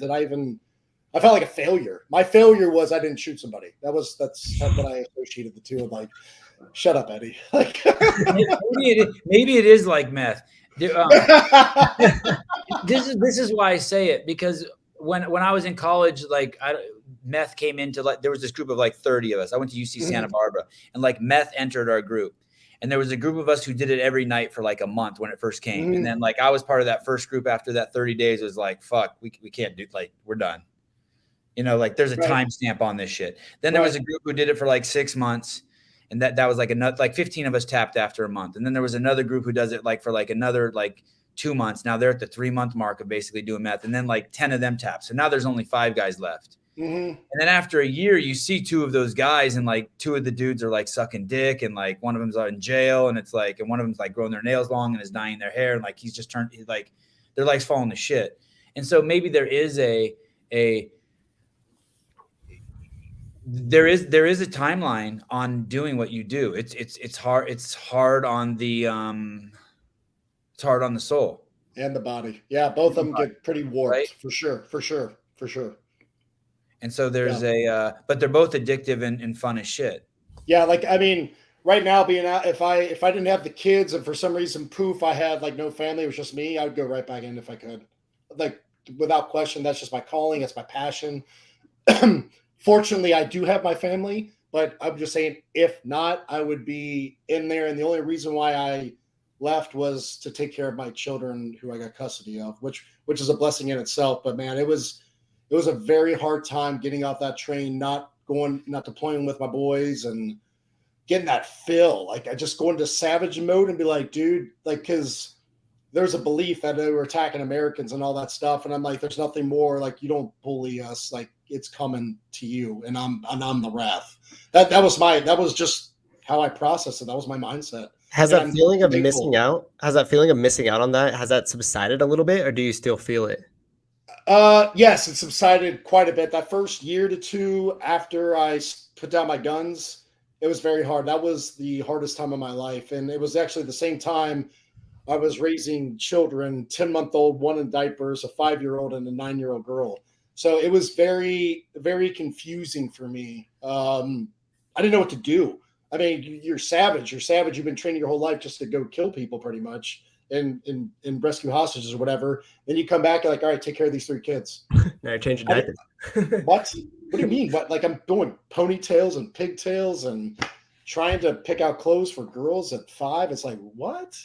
I felt like a failure. My failure was I didn't shoot somebody. That's what I associated the two of. Like, shut up, Eddie. Like, maybe it is like meth. This is why I say it, because when I was in college, like meth came into, like, there was this group of like 30 of us. I went to UC Santa Barbara, and like meth entered our group. And there was a group of us who did it every night for like a month when it first came. And then like I was part of that first group. After that 30 days, it was like, fuck, we can't do, like, we're done. You know, like there's a timestamp on this shit. Then there was a group who did it for like 6 months. And that was like like 15 of us tapped after a month. And then there was another group who does it like for like another like 2 months. Now they're at the 3-month mark of basically doing meth. And then like 10 of them tap. So now there's only 5 guys left. And then after a year, you see 2 of those guys, and like 2 of the dudes are like sucking dick, and like one of them's in jail, and it's like, and one of them's like growing their nails long and is dyeing their hair, and like he's like their life's falling to shit. And so maybe there is a timeline on doing what you do. It's hard. It's hard on the soul and the body. Yeah, both of them get pretty warped, right? For sure. And so there's but they're both addictive and fun as shit. Yeah, like, I mean, right now being out, if I didn't have the kids and for some reason poof, I had like no family, it was just me, I would go right back in if I could. Like, without question, that's just my calling, it's my passion. Fortunately, I do have my family, but I'm just saying, if not, I would be in there. And the only reason why I left was to take care of my children who I got custody of, which is a blessing in itself. But man, it was a very hard time getting off that train, not deploying with my boys and getting that fill. Like, I just go into savage mode and be like, dude, like, because there's a belief that they were attacking Americans and all that stuff. And I'm like, there's nothing more. Like, you don't bully us. Like, it's coming to you. And I'm the wrath. That was just how I processed it. That was my mindset. Has that feeling of missing out on that, has that subsided a little bit, or do you still feel it? Yes, it subsided quite a bit. That first year to 2 after I put down my guns, it was very hard. That was the hardest time of my life. And it was actually the same time I was raising children, 10-month-old, 1 in diapers, a 5-year-old and a 9-year-old girl. So it was very, very confusing for me. I didn't know what to do. I mean, you're savage. You've been training your whole life just to go kill people pretty much and rescue hostages or whatever. Then you come back and like, all right, take care of these 3 kids. Now you're changing diapers. What do you mean? What? Like, I'm doing ponytails and pigtails and trying to pick out clothes for girls at 5. It's like, what?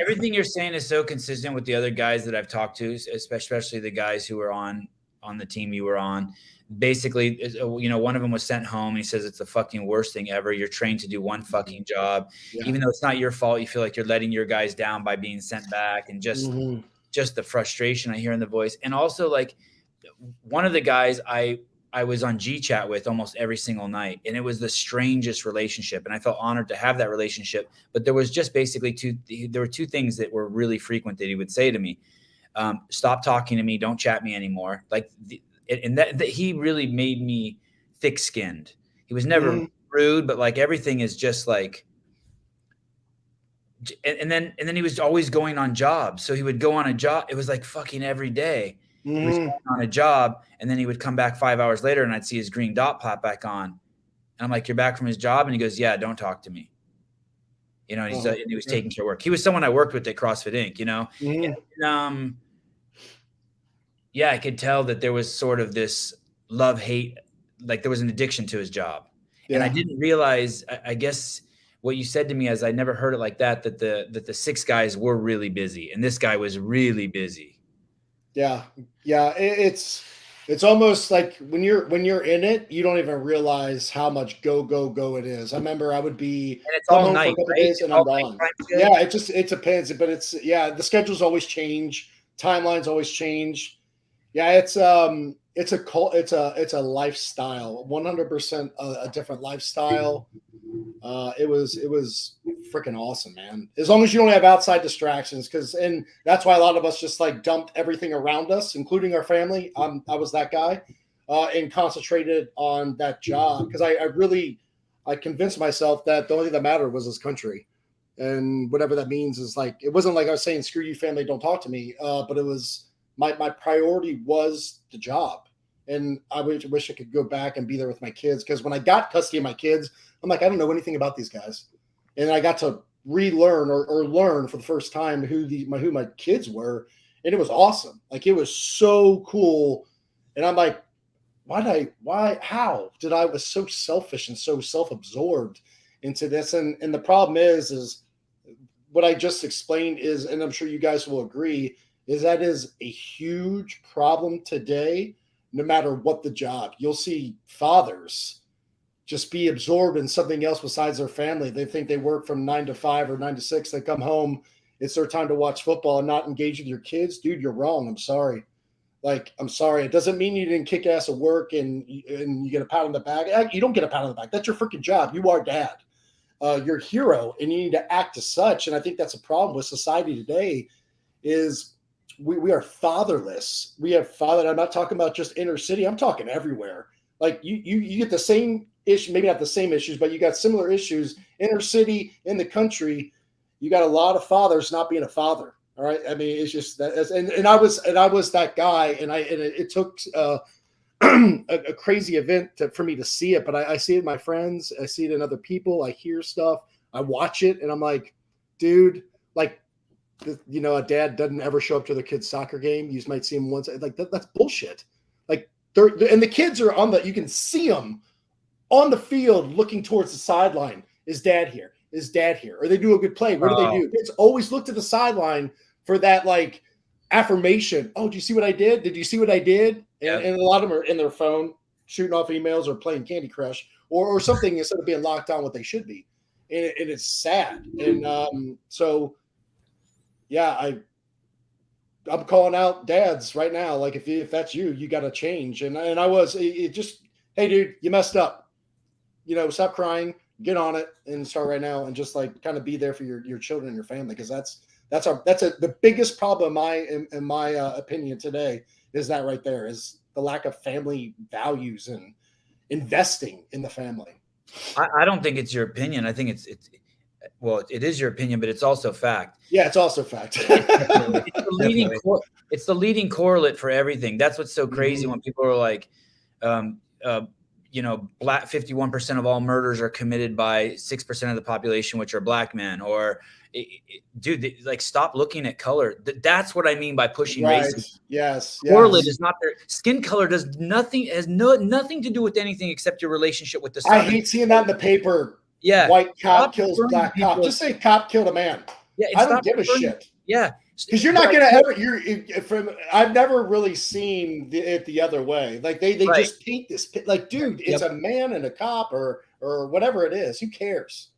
Everything you're saying is so consistent with the other guys that I've talked to, especially the guys who were on the team you were on. Basically, you know, one of them was sent home, and he says it's the fucking worst thing ever. You're trained to do one fucking job. Yeah. Even though it's not your fault, you feel like you're letting your guys down by being sent back, and just the frustration I hear in the voice. And also, like, one of the guys I was on G-Chat with almost every single night, and it was the strangest relationship, and I felt honored to have that relationship. But there was just basically 2 things that were really frequent that he would say to me. Stop talking to me. Don't chat me anymore. Like, and that he really made me thick-skinned. He was never rude, but like everything is just like, and then he was always going on jobs. So he would go on a job. It was like fucking every day. He was going on a job, and then he would come back 5 hours later, and I'd see his green dot pop back on. And I'm like, you're back from his job? And he goes, yeah, don't talk to me. You know, and he was taking care of work. He was someone I worked with at CrossFit Inc., you know? And, yeah, I could tell that there was sort of this love-hate, like there was an addiction to his job. Yeah. And I didn't realize, I guess what you said to me is I never heard it like that the 6 guys were really busy, and this guy was really busy. Yeah. It's It's almost like when you're in it, you don't even realize how much go it is. I remember I would be And it's come all home for a night, couple right? days It's and I'm all gone. nighttime shit? Yeah, it depends, but the schedules always change, timelines always change. Yeah, it's a lifestyle, 100% a different lifestyle. It was freaking awesome, man. As long as you don't have outside distractions, and that's why a lot of us just like dumped everything around us, including our family. I was that guy, and concentrated on that job because I convinced myself that the only thing that mattered was this country, and whatever that means is like it wasn't like I was saying screw you family, don't talk to me, but it was my priority was the job, and I wish I could go back and be there with my kids because when I got custody of my kids. I'm like, I don't know anything about these guys. And I got to relearn or learn for the first time who my kids were. And it was awesome. Like it was so cool. And I'm like, how did I was so selfish and so self-absorbed into this? And the problem is what I just explained is, and I'm sure you guys will agree, is that is a huge problem today, no matter what the job. You'll see fathers just be absorbed in something else besides their family. They think they work from 9 to 5 or 9 to 6. They come home, it's their time to watch football and not engage with your kids. Dude, you're wrong. I'm sorry. I'm sorry. It doesn't mean you didn't kick ass at work and you get a pat on the back. You don't get a pat on the back. That's your freaking job. You are dad. You're a hero and you need to act as such. And I think that's a problem with society today is we are fatherless. We have father. I'm not talking about just inner city. I'm talking everywhere. Like you get the same issue, maybe not the same issues, but you got similar issues inner city in the country. You got a lot of fathers not being a father. All right. I mean, it's just that, and I was that guy, and it took a crazy event for me to see it, but I see it in my friends, I see it in other people, I hear stuff, I watch it, and I'm like, dude, like, a dad doesn't ever show up to their kid's soccer game. You might see him once, like that's bullshit. Like and the kids are you can see them on the field looking towards the sideline. Is dad here? Is dad here? Or they do a good play. What do they do? It's always look to the sideline for that like affirmation. Oh, do you see what I did? Did you see what I did? And a lot of them are in their phone shooting off emails or playing Candy Crush or something instead of being locked on what they should be. And it's sad. And so, yeah, I'm calling out dads right now. Like if that's you, you got to change. And I was just, hey dude, you messed up. Stop crying, get on it, and start right now, and just like kind of be there for your children and your family, because that's the biggest problem in my opinion today is that right there is the lack of family values and investing in the family. I don't think it's your opinion. I think it is your opinion, but it's also fact. Yeah, it's also fact. It's the leading correlate for everything. That's what's so crazy when people are like, black 51% of all murders are committed by 6% of the population, which are black men. Or, dude, like stop looking at color. That's what I mean by pushing racism. Yes. Correlate is not there. Skin color has nothing to do with anything except your relationship with the sun. I hate seeing that in the paper. Yeah, white cop kills black cop. Just say cop killed a man. Yeah, I don't give a shit. Yeah, because you're not gonna ever. I've never really seen it the other way. Like they just paint this like, dude, it's a man and a cop or whatever it is. Who cares?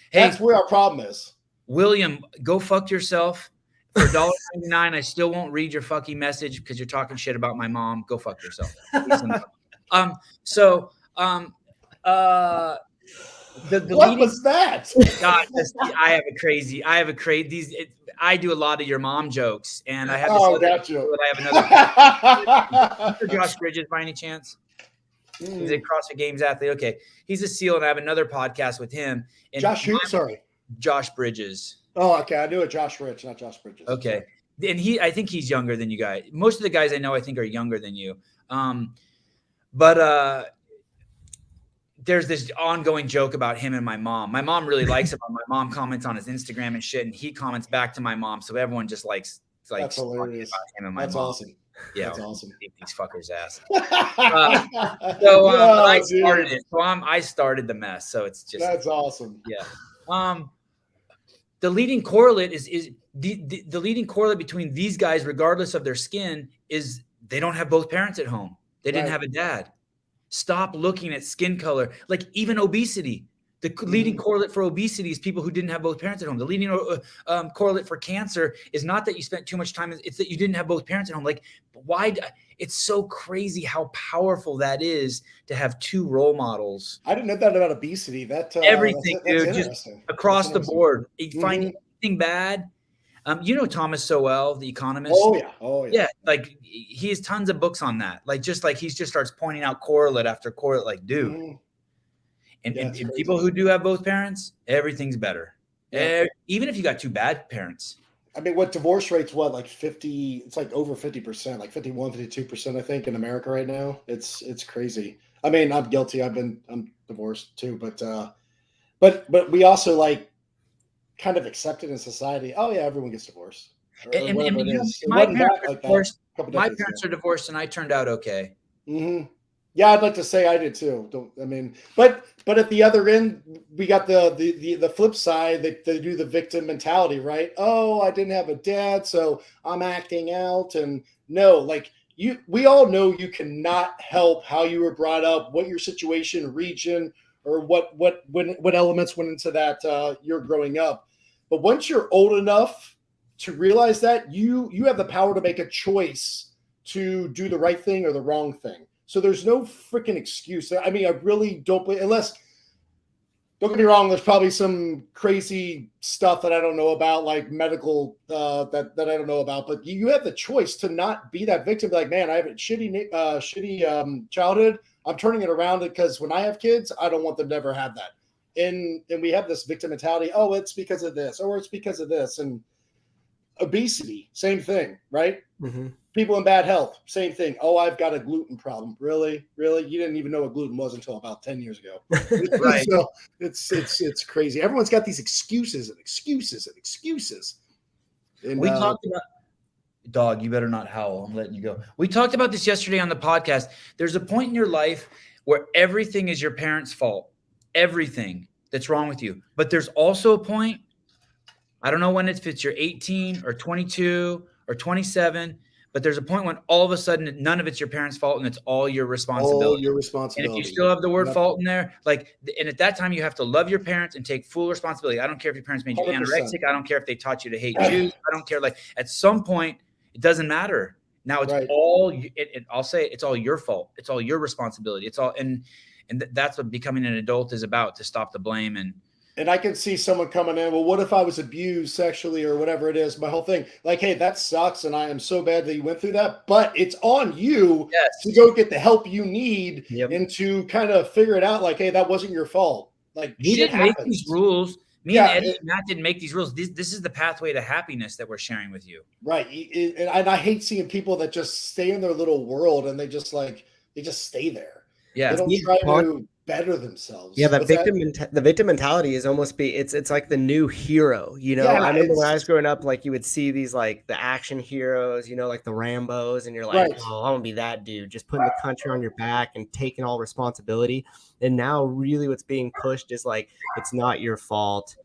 Hey, that's where our problem is. William, go fuck yourself. For $1.99, I still won't read your fucking message because you're talking shit about my mom. Go fuck yourself. What was that? God, I have a crazy. I do a lot of your mom jokes, and I have another. Josh Bridges, by any chance? He's a CrossFit Games athlete. Okay, he's a SEAL, and I have another podcast with him. And Josh who? Sorry, Josh Bridges. Oh, okay. I knew it. Josh Rich, not Josh Bridges. Okay, and I think he's younger than you guys. Most of the guys I know, I think, are younger than you. But there's this ongoing joke about him and my mom. My mom really likes him. My mom comments on his Instagram and shit, and he comments back to my mom. So everyone just likes that's hilarious. About him and my that's mom. Awesome. Yeah, that's awesome. Beat these fuckers' ass. I started the mess. So it's just that's awesome. Yeah. The leading correlate is the leading correlate between these guys, regardless of their skin, is they don't have both parents at home. They didn't have a dad. Stop looking at skin color. Like even obesity. The leading correlate for obesity is people who didn't have both parents at home. The leading correlate for cancer is not that you spent too much time. It's that you didn't have both parents at home. Like why? It's so crazy how powerful that is to have two role models. I didn't know that about obesity. Everything, that's dude, just across the board. You find anything bad. You know Thomas Sowell, the economist. Oh yeah. Yeah, like he has tons of books on that. Like just like he just starts pointing out correlate after correlate. Like, dude. And people who do have both parents, everything's better. Yeah. Even if you got two bad parents. I mean, what divorce rates, what, like 50, it's like over 50%, like 51, 52%, I think, in America right now. It's crazy. I mean, I'm guilty. I'm divorced too, but we also like kind of accepted in society. Oh yeah, everyone gets divorced. My parents are divorced and I turned out okay. Mm-hmm. Yeah, I'd like to say I did too. But at the other end, we got the flip side. They do the victim mentality, right? Oh, I didn't have a dad, so I'm acting out. And no, like we all know you cannot help how you were brought up, what your situation, region, or what elements went into that you're growing up. But once you're old enough to realize that, you have the power to make a choice to do the right thing or the wrong thing. So there's no freaking excuse. I mean, I really don't believe, unless, don't get me wrong, there's probably some crazy stuff that I don't know about, like medical that I don't know about. But you have the choice to not be that victim. Be like, man, I have a shitty childhood. I'm turning it around because when I have kids, I don't want them to ever have that. And we have this victim mentality. Oh, it's because of this, or it's because of this. And obesity, same thing, right? Mm-hmm. People in bad health, same thing. Oh, I've got a gluten problem. Really? You didn't even know what gluten was until about 10 years ago. Right. So it's crazy. Everyone's got these excuses. And we talked about, dog, you better not howl. I'm letting you go. We talked about this yesterday on the podcast. There's a point in your life where everything is your parents' fault. Everything that's wrong with you. But there's also a point, I don't know when if it's you're 18 or 22 or 27, but there's a point when all of a sudden none of it's your parents' fault and it's all your responsibility. All your responsibility. And if you still have the word fault in there, like, and at that time you have to love your parents and take full responsibility. I don't care if your parents made you 100%. Anorexic. I don't care if they taught you to hate Jews. I don't care. Like at some point, it doesn't matter. Now it's all. I'll say it's all your fault. It's all your responsibility. It's all, and that's what becoming an adult is about, to stop the blame. And I can see someone coming in, well, what if I was abused sexually or whatever it is? My whole thing, like, hey, that sucks. And I am so bad that you went through that. But it's on you to go get the help you need and to kind of figure it out. Like, hey, that wasn't your fault. Like, you didn't make these rules. Me and Eddie and Matt didn't make these rules. This is the pathway to happiness that we're sharing with you. Right. And I hate seeing people that just stay in their little world and they just stay there. Yeah. They don't try to better themselves. Yeah, the victim mentality is almost it's like the new hero, you know. I remember when I was growing up, like you would see these like the action heroes, you know, like the Rambos, and you're like, oh, I want to be that dude, just putting the country on your back and taking all responsibility. And now really what's being pushed is like, it's not your fault,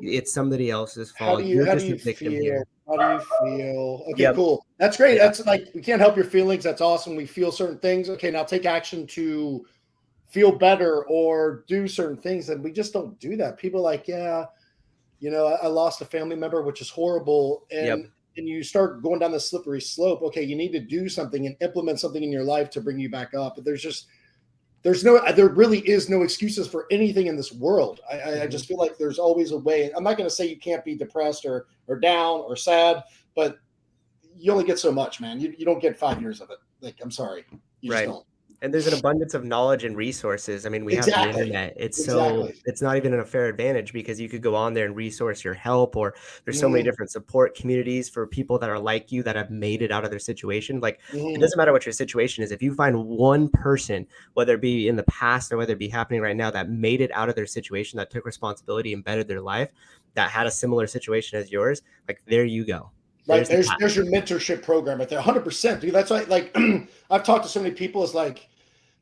it's somebody else's fault. You're just a victim here. How do you feel? Okay, cool. That's great. That's like, we can't help your feelings. That's awesome. We feel certain things. Okay, now take action to feel better or do certain things. And we just don't do that. People are like, yeah, you know, I lost a family member, which is horrible. And you start going down the slippery slope. Okay, you need to do something and implement something in your life to bring you back up. But there really is no excuses for anything in this world. I just feel like there's always a way. I'm not going to say you can't be depressed or down or sad, but you only get so much, man. You don't get 5 years of it. Like, I'm sorry. You just don't. And there's an abundance of knowledge and resources. I mean, we have the internet. It's not even a fair advantage because you could go on there and resource your help, or there's so many different support communities for people that are like you that have made it out of their situation. Like it doesn't matter what your situation is. If you find one person, whether it be in the past or whether it be happening right now, that made it out of their situation, that took responsibility and bettered their life, that had a similar situation as yours, like there you go. Right. There's your mentorship program right there. 100%. Dude, that's like I've talked to so many people. It's like,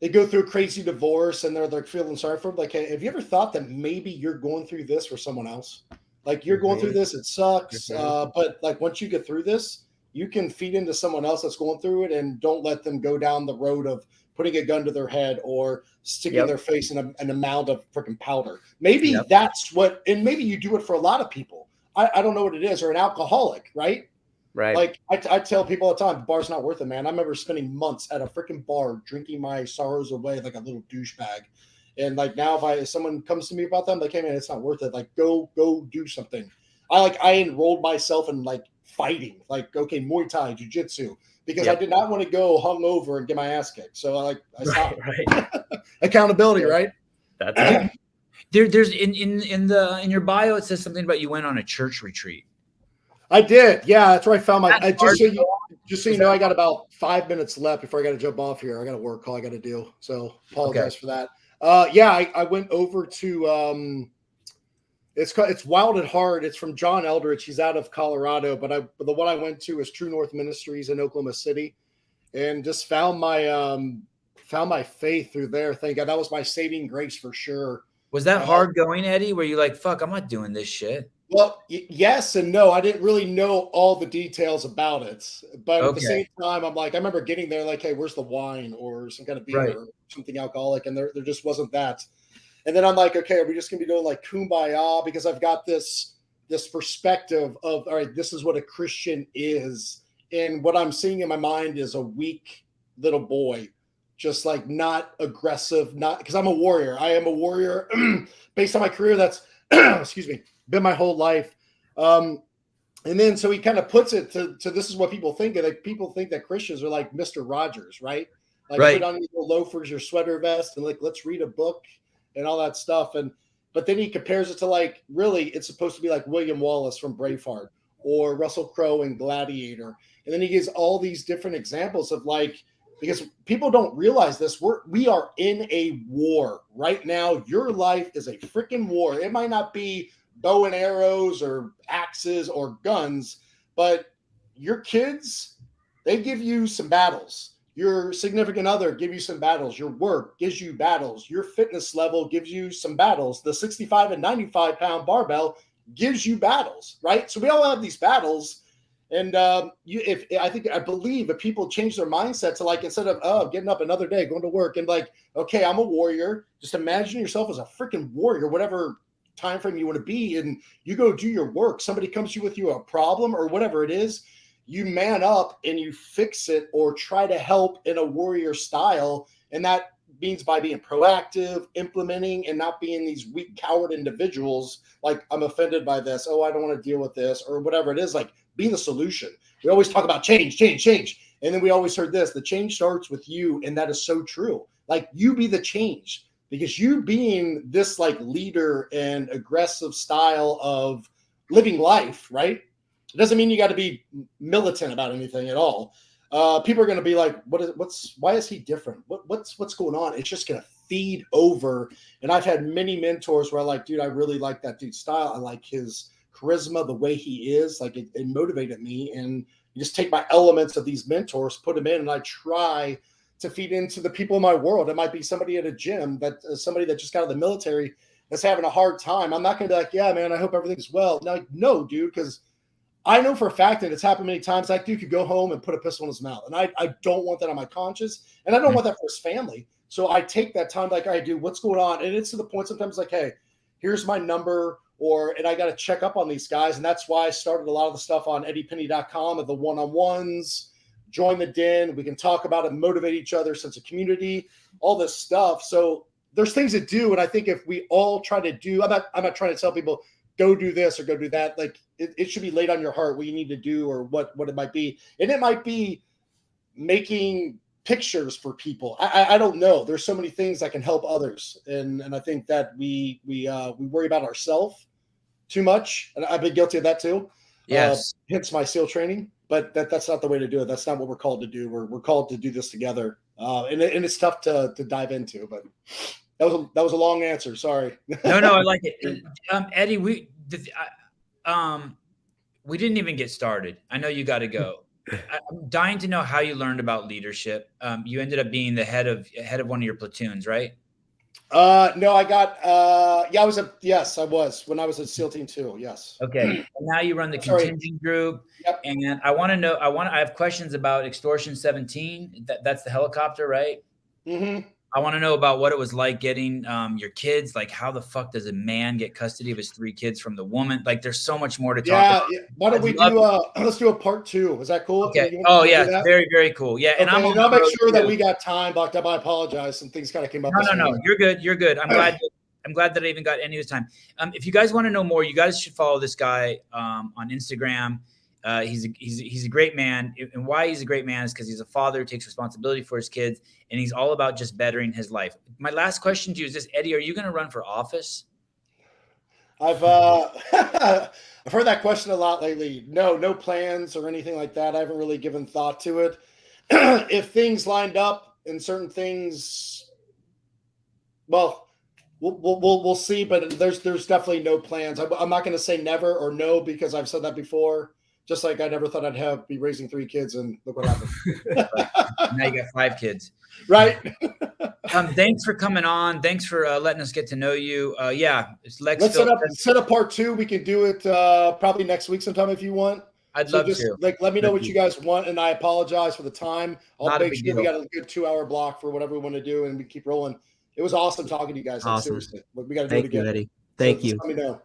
they go through a crazy divorce and they're feeling sorry for them. Like, hey, have you ever thought that maybe you're going through this for someone else? Like you're going through this, it sucks. But like once you get through this, you can feed into someone else that's going through it, and don't let them go down the road of putting a gun to their head or sticking their face in a mound of freaking powder. Maybe that's what, and maybe you do it for a lot of people. I don't know what it is, or an alcoholic, right? Right. Like I tell people all the time, the bar's not worth it, man. I remember spending months at a freaking bar drinking my sorrows away like a little douchebag. And like now, if someone comes to me about them, like, hey man, it's not worth it. Like go do something. I enrolled myself in like fighting, like okay, Muay Thai, Jiu-Jitsu, because I did not want to go hungover and get my ass kicked. So I stopped. Right. Accountability, right? That's it. There's in your bio it says something about you went on a church retreat. I did. Yeah, that's where I found my. Just so you know, I got about 5 minutes left before I got to jump off here. I got a work call I got to do. So apologize for that. I went over to it's Wild at Heart. It's from John Eldridge. He's out of Colorado, but the one I went to is True North Ministries in Oklahoma City, and just found my faith through there. Thank God, that was my saving grace for sure. Was that hard going, Eddie? Were you like, fuck, I'm not doing this shit? Well, yes and no. I didn't really know all the details about it. But at the same time, I'm like, I remember getting there like, hey, where's the wine or some kind of beer or something alcoholic? And there just wasn't that. And then I'm like, okay, are we just going to be doing like kumbaya? Because I've got this perspective of, all right, this is what a Christian is. And what I'm seeing in my mind is a weak little boy, just like not aggressive, not because I'm a warrior. I am a warrior based on my career. That's, excuse me, been my whole life. And then so he kind of puts it to this is what people think. Like people think that Christians are like Mr. Rogers, right? Like put on your loafers, your sweater vest, and like let's read a book and all that stuff. But then he compares it to like really it's supposed to be like William Wallace from Braveheart or Russell Crowe in Gladiator. And then he gives all these different examples of like, because people don't realize this, we are in a war right now. Your life is a freaking war. It might not be bow and arrows or axes or guns, but your kids, they give you some battles. Your significant other give you some battles. Your work gives you battles. Your fitness level gives you some battles. The 65 and 95 pound barbell gives you battles, right? So we all have these battles. And I believe if people change their mindset to like, instead of getting up another day, going to work and like, okay, I'm a warrior. Just imagine yourself as a freaking warrior, whatever time frame you want to be. And you go do your work. Somebody comes to you with a problem or whatever it is. You man up and you fix it or try to help in a warrior style. And that means by being proactive, implementing, and not being these weak, coward individuals. Like I'm offended by this. Oh, I don't want to deal with this or whatever it is. Like, be the solution. We always talk about change. And then we always heard this, the change starts with you. And that is so true. Like you be the change because you being this like leader and aggressive style of living life, right? It doesn't mean you got to be militant about anything at all. People are going to be like, why is he different? What's going on? It's just going to feed over. And I've had many mentors where I'm like, dude, I really like that dude's style. I like his charisma, the way he is, like it motivated me. And you just take my elements of these mentors, put them in, and I try to feed into the people in my world. It might be somebody at a gym somebody that just got out of the military that's having a hard time. I'm not going to be like, yeah, man, I hope everything's well. No, dude, because I know for a fact that it's happened many times. That dude could go home and put a pistol in his mouth. And I don't want that on my conscience. And I don't want that for his family. So I take that time like, all right, dude, what's going on? And it's to the point sometimes like, hey, here's my number. And I got to check up on these guys. And that's why I started a lot of the stuff on eddiepenney.com of the one-on-ones, join the den. We can talk about it, motivate each other, sense of community, all this stuff. So there's things to do. And I think if we all try to do, I'm not trying to tell people, go do this or go do that. Like it should be laid on your heart what you need to do or what it might be. And it might be making pictures for people. I don't know. There's so many things that can help others. And I think that we worry about ourselves too much. And I've been guilty of that too. Yes. Hence my SEAL training, but that's not the way to do it. That's not what we're called to do. We're called to do this together. And it's tough to dive into, but that was a long answer. Sorry. No, I like it. Eddie, we didn't even get started. I know you got to go. I'm dying to know how you learned about leadership. You ended up being the head of one of your platoons, right? No, I got, I was when I was at SEAL Team 2. Yes. Okay. And now you run the contingent group. Yep. And I want to know, I have questions about Extortion 17. That's the helicopter, right? Mm-hmm. I want to know about what it was like getting your kids. Like, how the fuck does a man get custody of his 3 kids from the woman? Like, there's so much more to talk about. Yeah. Why don't we do let's do a part 2. Is that cool? Okay. You Oh do yeah, that? very, very cool. Yeah, and Okay, I'm on and I'll the make road sure that too. we got time blocked up. I apologize. Some things kind of came up. No. You're good. You're good. I'm glad that I even got any of this time. If you guys want to know more, you guys should follow this guy on Instagram. He's a great man, and why he's a great man is because he's a father who takes responsibility for his kids, and he's all about just bettering his life. My last question to you is this, Eddie: are you going to run for office? I've I've heard that question a lot lately. No plans or anything like that. I haven't really given thought to it. If things lined up and certain things, well, we'll see. But there's definitely no plans. I'm not going to say never or no because I've said that before. Just like I never thought I'd be raising 3 kids, and look what happened. Now you got 5 kids, right? Thanks for coming on. Thanks for letting us get to know you. Yeah, let's set up part 2. We can do it probably next week sometime if you want. I'd love to. Let me know what you guys want, and I apologize for the time. I'll make sure we got a good 2-hour block for whatever we want to do, and we keep rolling. It was awesome talking to you guys. Like, seriously, we got to do it again. Thank you, Eddie. Thank you. Let me know.